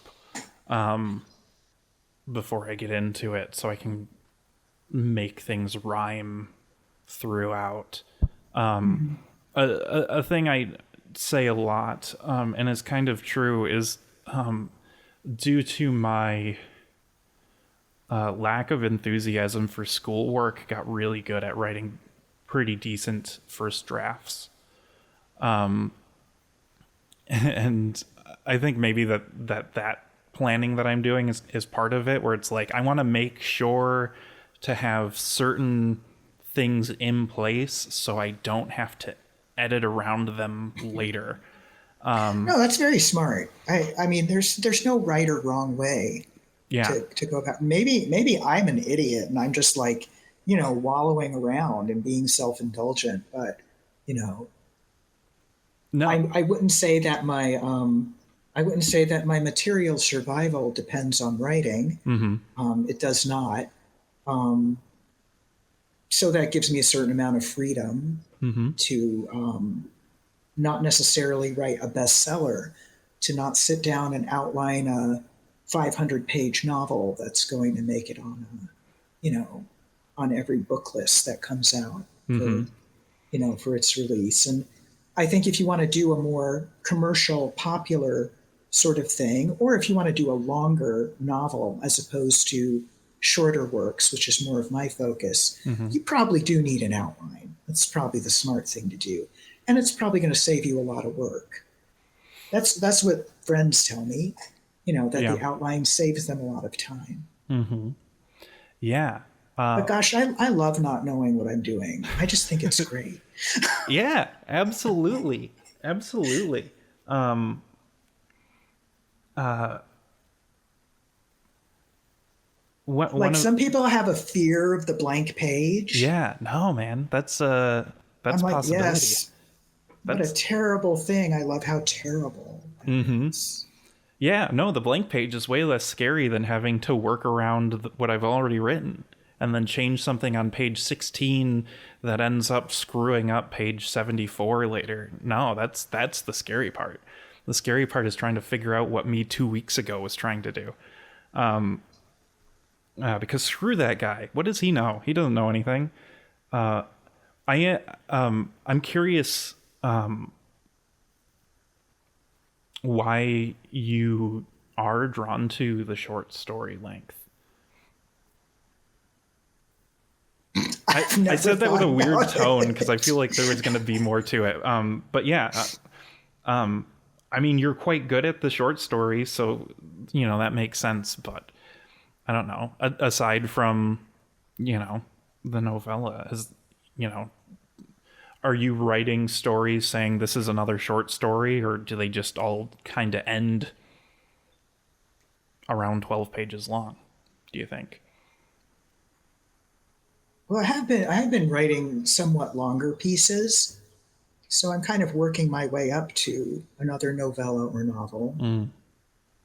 before I get into it, so I can make things rhyme throughout. A thing I say a lot, and is kind of true, is due to my lack of enthusiasm for schoolwork, got really good at writing pretty decent first drafts. And I think maybe that planning that I'm doing is part of it, where it's like I want to make sure to have certain things in place so I don't have to edit around them later. No, that's very smart. I mean, there's no right or wrong way Yeah. to go about. Maybe I'm an idiot and I'm just like, wallowing around and being self-indulgent. But you know, No. I wouldn't say that my material survival depends on writing. Mm-hmm. It does not. Um, so that gives me a certain amount of freedom Mm-hmm. to not necessarily write a bestseller, to not sit down and outline a 500-page novel that's going to make it on every book list that comes out Mm-hmm. for its release. And I think if you want to do a more commercial, popular sort of thing, or if you want to do a longer novel as opposed to shorter works, which is more of my focus, Mm-hmm. you probably do need an outline. That's probably the smart thing to do. And it's probably going to save you a lot of work. That's what friends tell me, that Yeah. the outline saves them a lot of time. Mm-hmm. Yeah. But gosh, I love not knowing what I'm doing. I just think it's great. Yeah, absolutely. Absolutely. One Like of, some people have a fear of the blank page. yeah, no, man, that's I'm like, possibility. yes, what a That's terrible thing. I love how terrible that mm-hmm. is. Yeah, no, the blank page is way less scary than having to work around what I've already written. and then change something on page 16 that ends up screwing up page 74 later. No, that's the scary part. The scary part is trying to figure out what me 2 weeks ago was trying to do. Because screw that guy. What does he know? He doesn't know anything. I'm curious why you are drawn to the short story length. I said that with a weird tone because I feel like there was going to be more to it. But yeah, I mean, you're quite good at the short story, so, that makes sense. But I don't know. Aside from, the novella, are you writing stories saying this is another short story, or do they just all kind of end around 12 pages long, do you think? Well, I have been writing somewhat longer pieces, so I'm kind of working my way up to another novella or novel.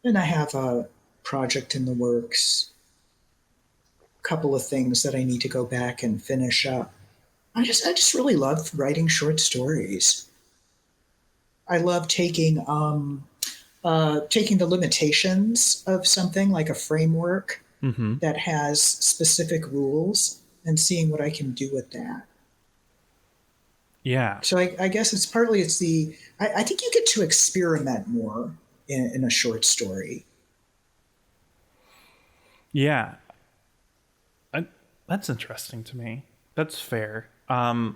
And I have a project in the works, a couple of things that I need to go back and finish up. I just really love writing short stories. I love taking the limitations of something like a framework that has specific rules and seeing what I can do with that. Yeah. So I guess it's partly I think you get to experiment more in a short story. Yeah. That's interesting to me. That's fair. I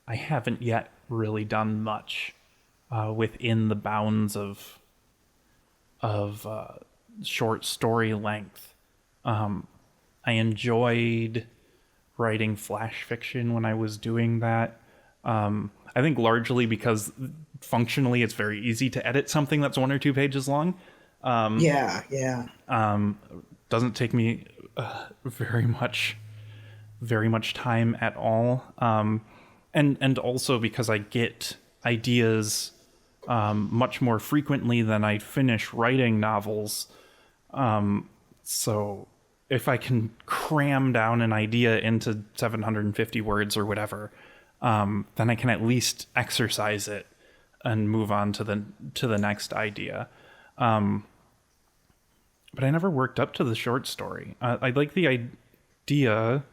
haven't yet really done much within the bounds of short story length. I enjoyed writing flash fiction when I was doing that. I think largely because functionally it's very easy to edit something that's 1 or 2 pages long. Yeah. Doesn't take me very much time at all. And also because I get ideas much more frequently than I finish writing novels. So if I can cram down an idea into 750 words or whatever, then I can at least exercise it and move on to the next idea. But I never worked up to the short story. I like the idea,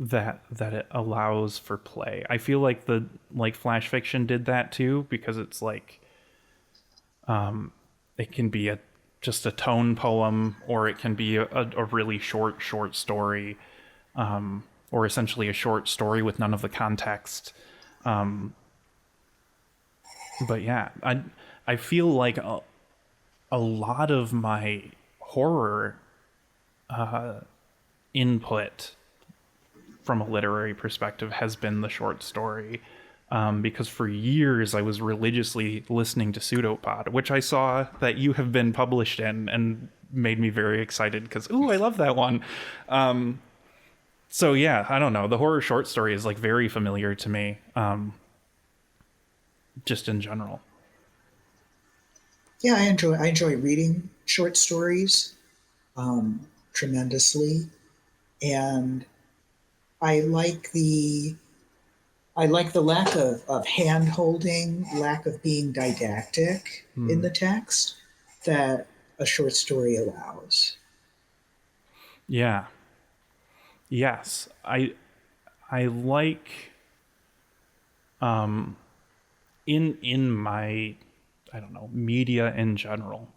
that it allows for play. I feel like flash fiction did that too, because it's like it can be just a tone poem, or it can be a really short story, or essentially a short story with none of the context. But yeah, I feel like a lot of my horror input from a literary perspective has been the short story, because for years I was religiously listening to Pseudopod, which I saw that you have been published in, and made me very excited because, ooh, I love that one. So yeah, I don't know. The horror short story is like very familiar to me, just in general. Yeah, I enjoy reading short stories tremendously, and I like the lack of hand holding, lack of being didactic in the text that a short story allows. Yeah. Yes, I like in my, I don't know, media in general.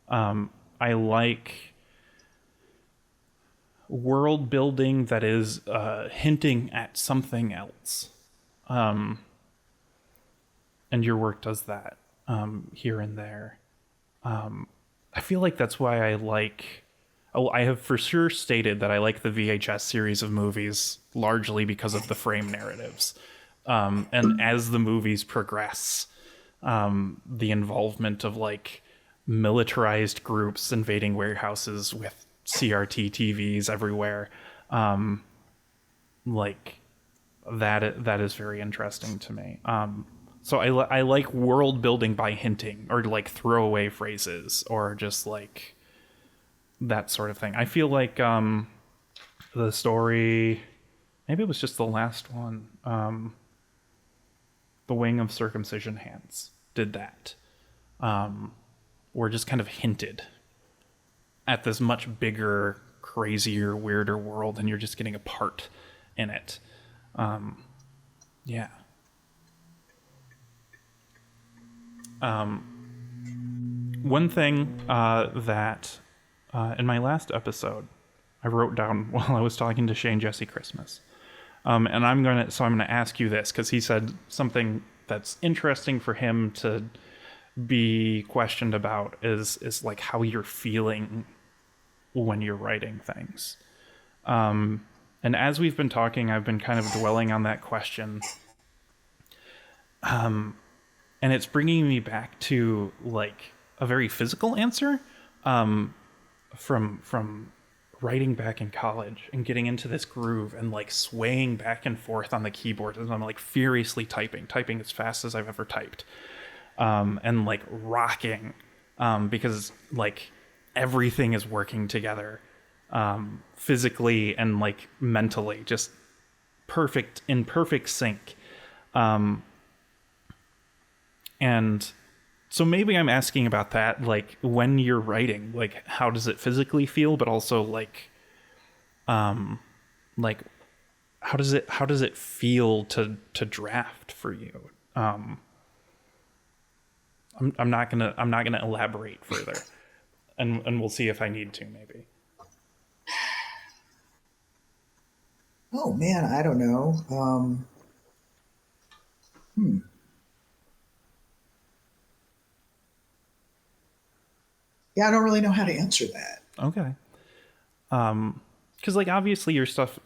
I like world building that is hinting at something else. And your work does that here and there. I feel like that's why I like... Oh, I have for sure stated that I like the VHS series of movies largely because of the frame narratives. And as the movies progress, the involvement of like militarized groups invading warehouses with CRT TVs everywhere, like that is very interesting to me. So I like world building by hinting or like throwaway phrases or just like that sort of thing. I feel like the story, maybe it was just the last one, The Wing of Circumcision Hands did that. Or just kind of hinted at this much bigger, crazier, weirder world, and you're just getting a part in it. Yeah. One thing that in my last episode I wrote down while I was talking to Shane Jesse Christmas, and I'm gonna ask you this because he said something that's interesting for him to be questioned about is like how you're feeling when you're writing things. And as we've been talking, I've been kind of dwelling on that question. And it's bringing me back to like a very physical answer from writing back in college and getting into this groove and like swaying back and forth on the keyboard as I'm like furiously typing as fast as I've ever typed. And like rocking, because like everything is working together, physically and like mentally, just in perfect sync. And so maybe I'm asking about that, like when you're writing, like how does it physically feel, but also like how does it feel to draft for you? I'm not gonna elaborate further, and we'll see if I need to maybe. Oh man, I don't know. Yeah, I don't really know how to answer that. Okay. Because like obviously your stuff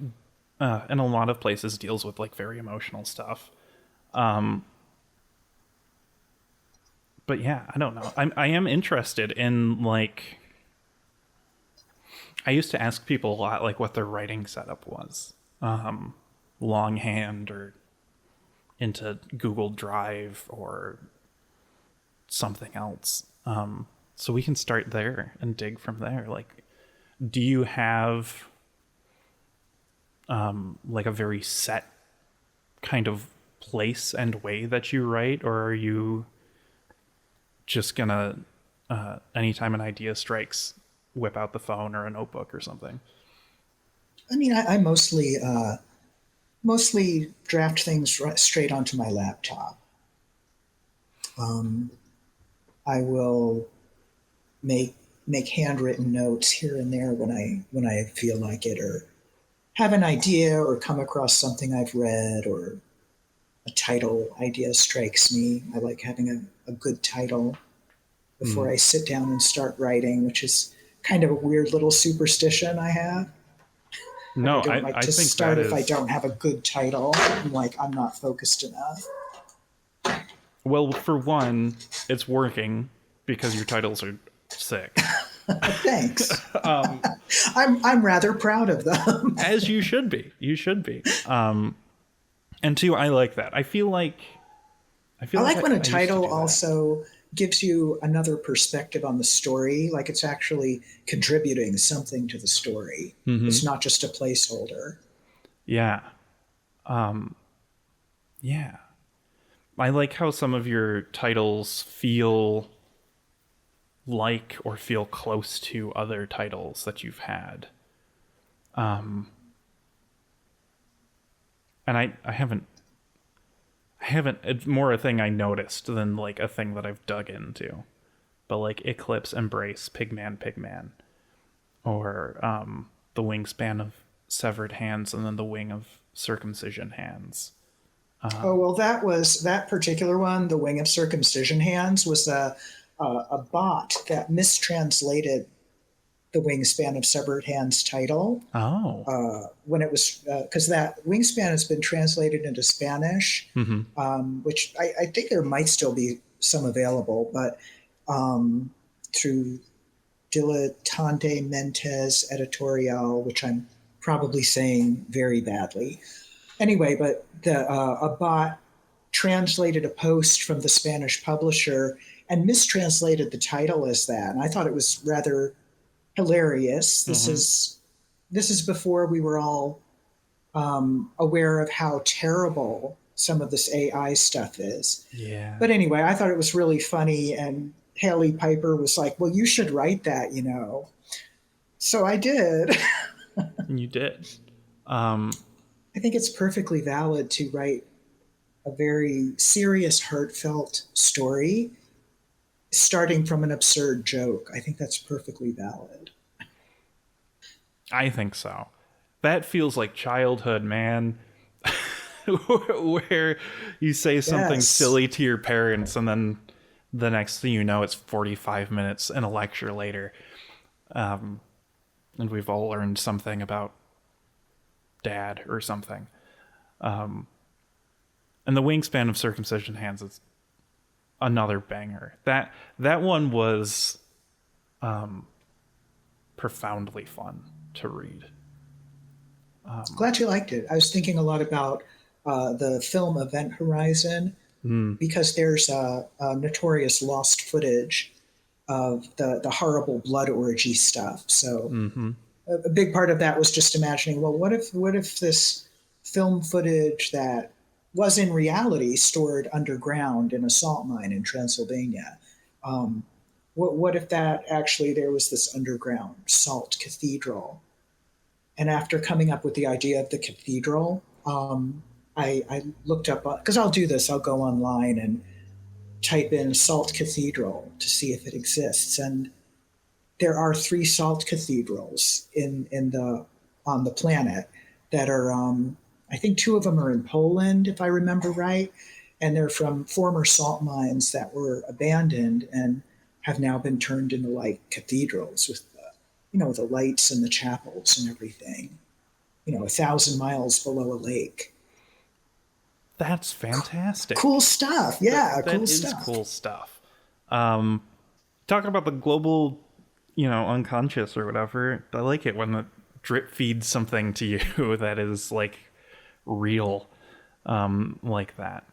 in a lot of places deals with like very emotional stuff. But yeah, I don't know. I am interested in like. I used to ask people a lot like what their writing setup was, longhand or into Google Drive or something else. So we can start there and dig from there. Like, do you have like a very set kind of place and way that you write, or are you just gonna anytime an idea strikes, whip out the phone or a notebook or something? I mean, I mostly draft things straight onto my laptop. I will make handwritten notes here and there when I feel like it, or have an idea, or come across something I've read, or a title idea strikes me. I like having a good title before I sit down and start writing, which is kind of a weird little superstition I have. No, I don't like I to think start that if I don't have a good title. I'm not focused enough. Well, for one, it's working because your titles are sick. Thanks. I'm rather proud of them. As you should be. You should be. And two, I like that. I feel like when a title also gives you another perspective on the story, like it's actually contributing something to the story. Mm-hmm. It's not just a placeholder. Yeah. Yeah. I like how some of your titles feel like or feel close to other titles that you've had. And I haven't, it's more a thing I noticed than like a thing that I've dug into. But like Eclipse, Embrace, Pigman, or the Wingspan of Severed Hands, and then the Wing of Circumcision Hands. That particular one, the Wing of Circumcision Hands, was a bot that mistranslated the Wingspan of Severed Hands title. Oh. When it was, because that Wingspan has been translated into Spanish, which I think there might still be some available, but through Diletante Mentes Editorial, which I'm probably saying very badly. Anyway, but a bot translated a post from the Spanish publisher and mistranslated the title as that. And I thought it was rather hilarious. This is before we were all aware of how terrible some of this AI stuff is. Yeah. But anyway, I thought it was really funny, and Haley Piper was like, "Well, you should write that, you know." So I did. You did. I think it's perfectly valid to write a very serious, heartfelt story starting from an absurd joke. I think that's perfectly valid. I think so. That feels like childhood, man. Where you say something Yes. silly to your parents, and then the next thing you know, it's 45 minutes in a lecture later. And we've all learned something about dad or something. And the Wingspan of Circumcision Hands is another banger. That one was profoundly fun to read. Glad you liked it. I was thinking a lot about the film Event Horizon because there's a notorious lost footage of the horrible blood orgy stuff. So a big part of that was just imagining, well, what if this film footage that was in reality stored underground in a salt mine in Transylvania? What if that actually there was this underground salt cathedral? And after coming up with the idea of the cathedral, I looked up, because I'll do this, I'll go online and type in salt cathedral to see if it exists. And there are 3 salt cathedrals on the planet that are, I think 2 of them are in Poland, if I remember right. And they're from former salt mines that were abandoned and have now been turned into like cathedrals with the lights and the chapels and everything, 1,000 miles below a lake. That's fantastic. Cool stuff. Yeah, that cool is stuff. cool stuff. Talking about the global, unconscious or whatever, I like it when it drip feeds something to you that is like real, like that.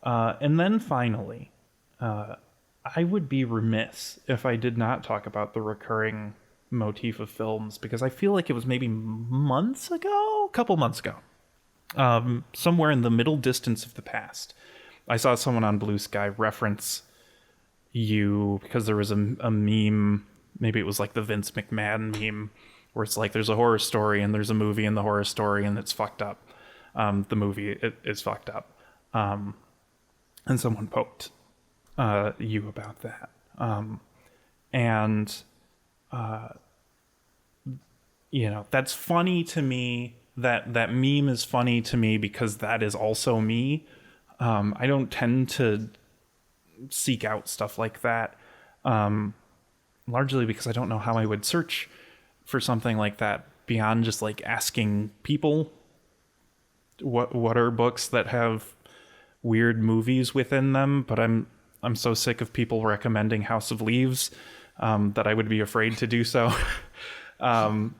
And then finally, I would be remiss if I did not talk about the recurring motif of films, because I feel like it was maybe a couple months ago, somewhere in the middle distance of the past, I saw someone on Blue Sky reference you because there was a meme, maybe it was like the Vince McMahon meme, where it's like there's a horror story and there's a movie in the horror story and it's fucked up. The movie is fucked up. And someone poked you about that. That's funny to me. That meme is funny to me because that is also me. I don't tend to seek out stuff like that, largely because I don't know how I would search for something like that beyond just like asking people what are books that have weird movies within them. But I'm so sick of people recommending House of Leaves that I would be afraid to do so. But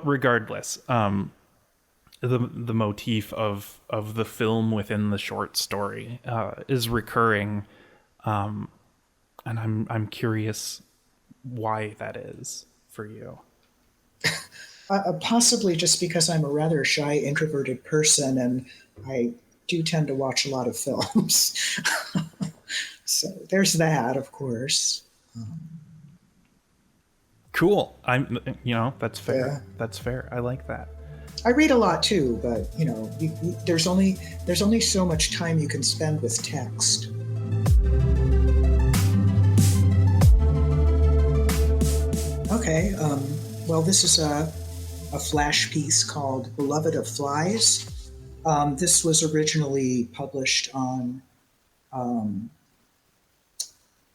regardless, the motif of the film within the short story is recurring, and I'm curious why that is for you. Possibly just because I'm a rather shy, introverted person, and I do tend to watch a lot of films. So there's that, of course. Cool. That's fair. Yeah. That's fair. I like that. I read a lot too, but there's only so much time you can spend with text. Okay. Well, this is a flash piece called "Beloved of Flies." This was originally published on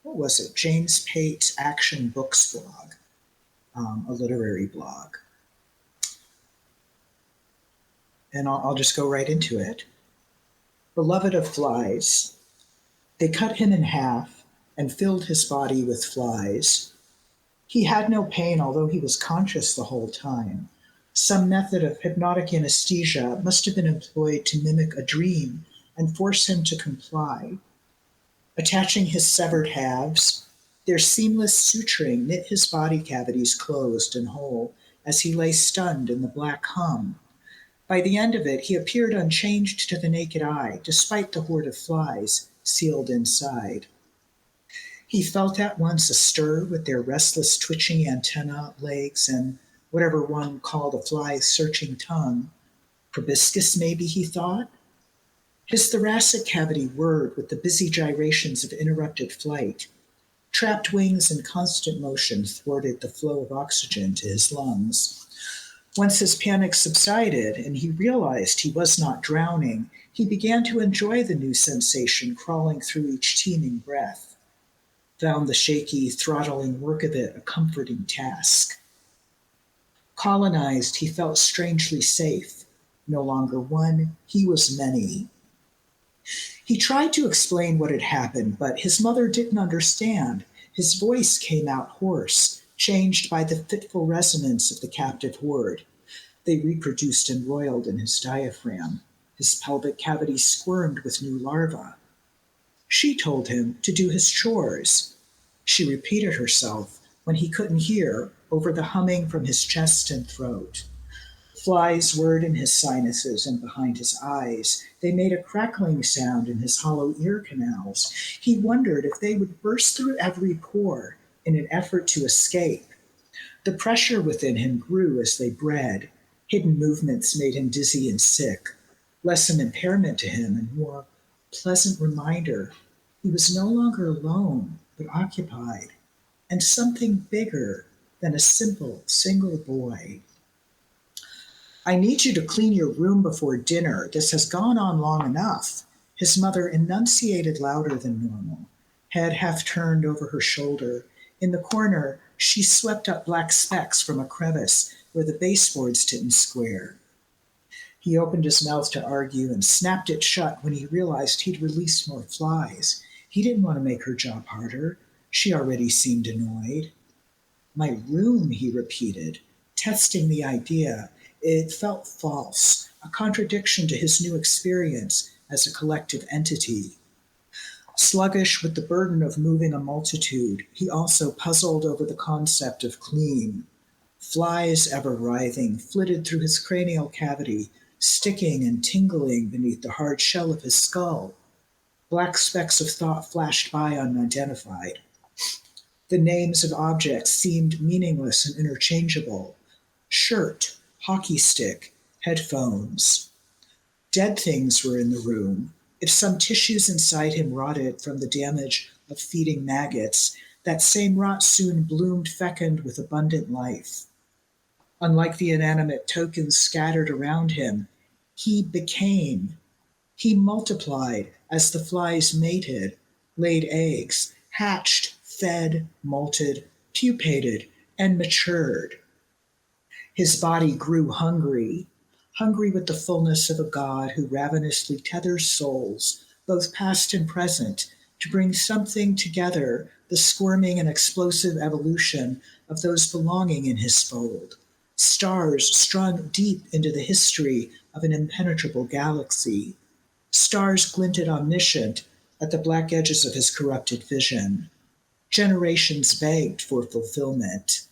what was it? James Pate's Action Books blog, a literary blog. And I'll just go right into it. Beloved of flies. They cut him in half and filled his body with flies. He had no pain, although he was conscious the whole time. Some method of hypnotic anesthesia must have been employed to mimic a dream and force him to comply. Attaching his severed halves, their seamless suturing knit his body cavities closed and whole as he lay stunned in the black hum. By the end of it, he appeared unchanged to the naked eye, despite the horde of flies sealed inside. He felt at once a stir with their restless twitching antenna, legs, and whatever one called a fly's searching tongue. Proboscis, maybe, he thought. His thoracic cavity whirred with the busy gyrations of interrupted flight. Trapped wings in constant motion thwarted the flow of oxygen to his lungs. Once his panic subsided and he realized he was not drowning, he began to enjoy the new sensation crawling through each teeming breath. Found the shaky, throttling work of it a comforting task. Colonized, he felt strangely safe. No longer one, he was many. He tried to explain what had happened, but his mother didn't understand. His voice came out hoarse, changed by the fitful resonance of the captive horde. They reproduced and roiled in his diaphragm. His pelvic cavity squirmed with new larvae. She told him to do his chores. She repeated herself when he couldn't hear over the humming from his chest and throat. Flies whirred in his sinuses and behind his eyes. They made a crackling sound in his hollow ear canals. He wondered if they would burst through every pore in an effort to escape. The pressure within him grew as they bred. Hidden movements made him dizzy and sick, less an impairment to him and more pleasant reminder. He was no longer alone, but occupied, and something bigger than a simple single boy. I need you to clean your room before dinner. This has gone on long enough. His mother enunciated louder than normal, head half turned over her shoulder. In the corner, she swept up black specks from a crevice where the baseboards didn't square. He opened his mouth to argue and snapped it shut when he realized he'd released more flies. He didn't want to make her job harder. She already seemed annoyed. My room, he repeated, testing the idea. It felt false, a contradiction to his new experience as a collective entity. Sluggish with the burden of moving a multitude, he also puzzled over the concept of clean. Flies, ever writhing, flitted through his cranial cavity, sticking and tingling beneath the hard shell of his skull. Black specks of thought flashed by unidentified. The names of objects seemed meaningless and interchangeable. Shirt, hockey stick, headphones. Dead things were in the room. If some tissues inside him rotted from the damage of feeding maggots, that same rot soon bloomed fecund with abundant life. Unlike the inanimate tokens scattered around him, he became. He multiplied as the flies mated, laid eggs, hatched, fed, molted, pupated, and matured. His body grew hungry, hungry with the fullness of a god who ravenously tethers souls, both past and present, to bring something together, the squirming and explosive evolution of those belonging in his fold. Stars strung deep into the history of an impenetrable galaxy. Stars glinted omniscient at the black edges of his corrupted vision. Generations begged for fulfillment.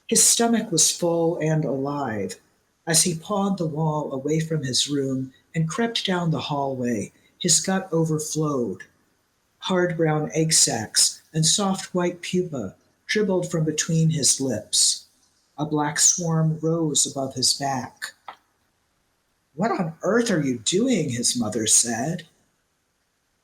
His stomach was full and alive. As he pawed the wall away from his room and crept down the hallway, his gut overflowed. Hard brown egg sacs and soft white pupa dribbled from between his lips. A black swarm rose above his back. "What on earth are you doing?" his mother said.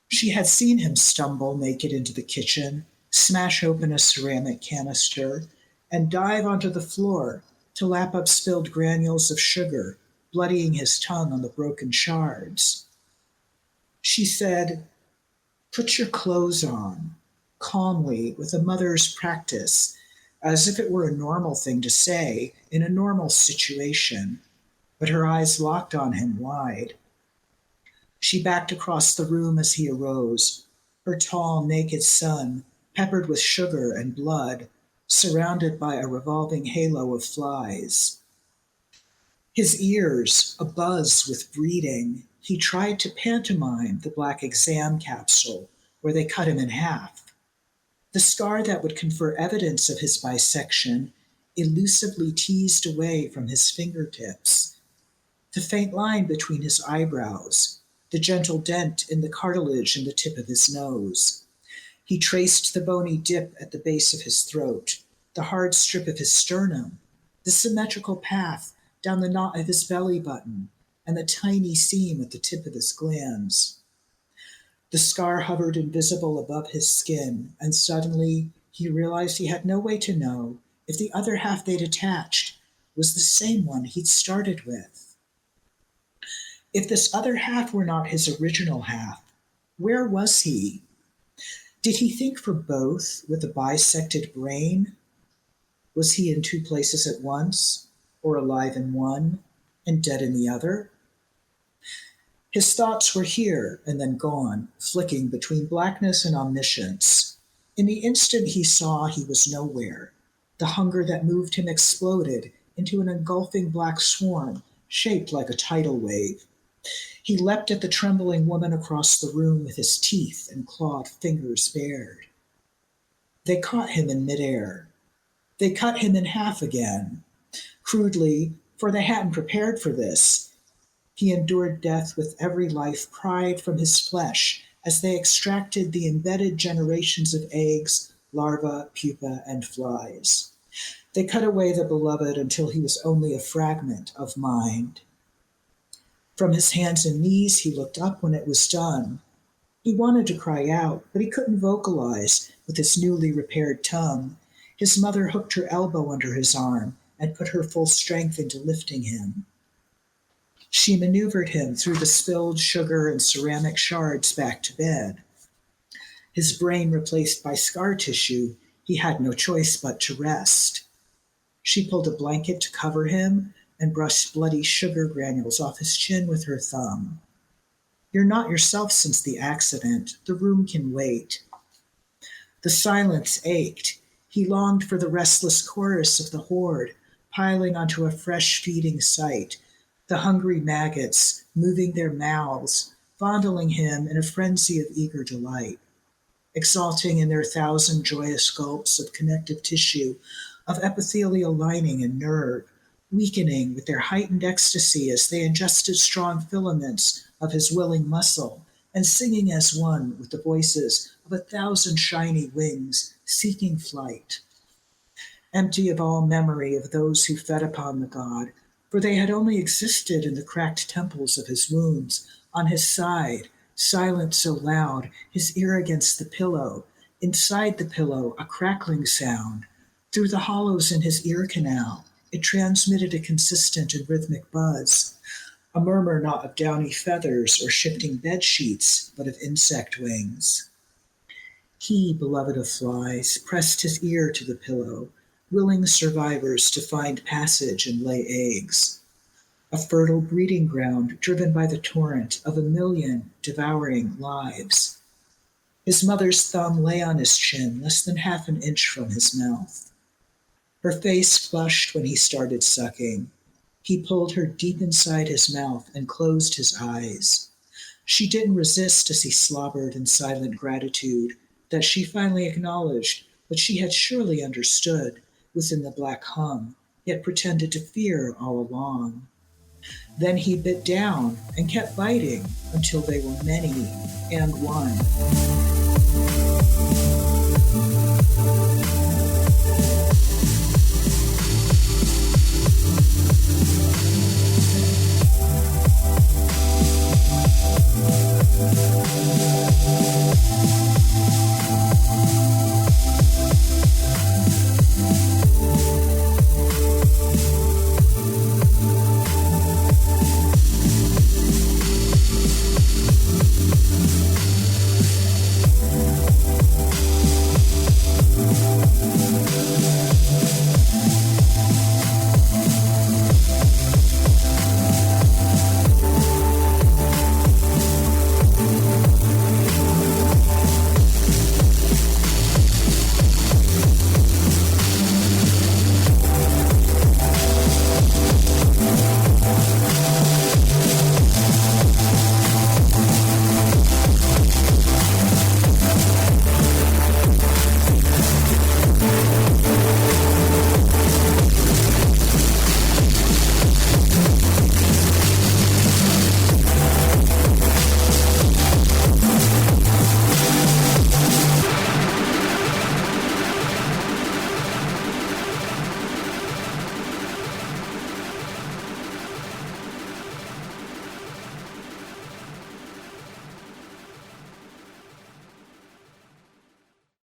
She had seen him stumble naked into the kitchen, smash open a ceramic canister, and dive onto the floor to lap up spilled granules of sugar, bloodying his tongue on the broken shards. She said, "Put your clothes on," calmly, with a mother's practice, as if it were a normal thing to say in a normal situation, but her eyes locked on him wide. She backed across the room as he arose, her tall, naked son, peppered with sugar and blood, surrounded by a revolving halo of flies. His ears abuzz with breeding, He tried to pantomime the black exam capsule where they cut him in half. The scar that would confer evidence of his bisection elusively teased away from his fingertips. The faint line between his eyebrows, the gentle dent in the cartilage in the tip of his nose. He traced the bony dip at the base of his throat, the hard strip of his sternum, the symmetrical path down the knot of his belly button, and the tiny seam at the tip of his glans. The scar hovered invisible above his skin, and suddenly he realized he had no way to know if the other half they'd attached was the same one he'd started with. If this other half were not his original half, where was he? Did he think for both with a bisected brain? Was he in two places at once, or alive in one and dead in the other? His thoughts were here and then gone, flicking between blackness and omniscience. In the instant he saw he was nowhere, the hunger that moved him exploded into an engulfing black swarm shaped like a tidal wave. He leapt at the trembling woman across the room with his teeth and clawed fingers bared. They caught him in midair. They cut him in half again. Crudely, for they hadn't prepared for this, he endured death with every life pried from his flesh as they extracted the embedded generations of eggs, larvae, pupa, and flies. They cut away the beloved until he was only a fragment of mind. From his hands and knees he looked up when it was done. He wanted to cry out, but he couldn't vocalize with his newly repaired tongue. His mother hooked her elbow under his arm and put her full strength into lifting him. She maneuvered him through the spilled sugar and ceramic shards back to bed. His brain replaced by scar tissue, he had no choice but to rest. She pulled a blanket to cover him and brushed bloody sugar granules off his chin with her thumb. You're not yourself since the accident. The room can wait. The silence ached. He longed for the restless chorus of the horde, piling onto a fresh feeding site, the hungry maggots moving their mouths, fondling him in a frenzy of eager delight, exulting in their thousand joyous gulps of connective tissue, of epithelial lining and nerve, weakening with their heightened ecstasy as they ingested strong filaments of his willing muscle, and singing as one with the voices of 1,000 shiny wings seeking flight. Empty of all memory of those who fed upon the god, for they had only existed in the cracked temples of his wounds, on his side, silent so loud, his ear against the pillow, inside the pillow a crackling sound. Through the hollows in his ear canal, it transmitted a consistent and rhythmic buzz, a murmur not of downy feathers or shifting bed sheets, but of insect wings. He, beloved of flies, pressed his ear to the pillow, willing survivors to find passage and lay eggs. A fertile breeding ground driven by the torrent of 1,000,000 devouring lives. His mother's thumb lay on his chin, less than half an inch from his mouth. Her face flushed when he started sucking. He pulled her deep inside his mouth and closed his eyes. She didn't resist as he slobbered in silent gratitude that she finally acknowledged what she had surely understood within the black hum, yet pretended to fear all along. Then he bit down and kept biting until they were many and one.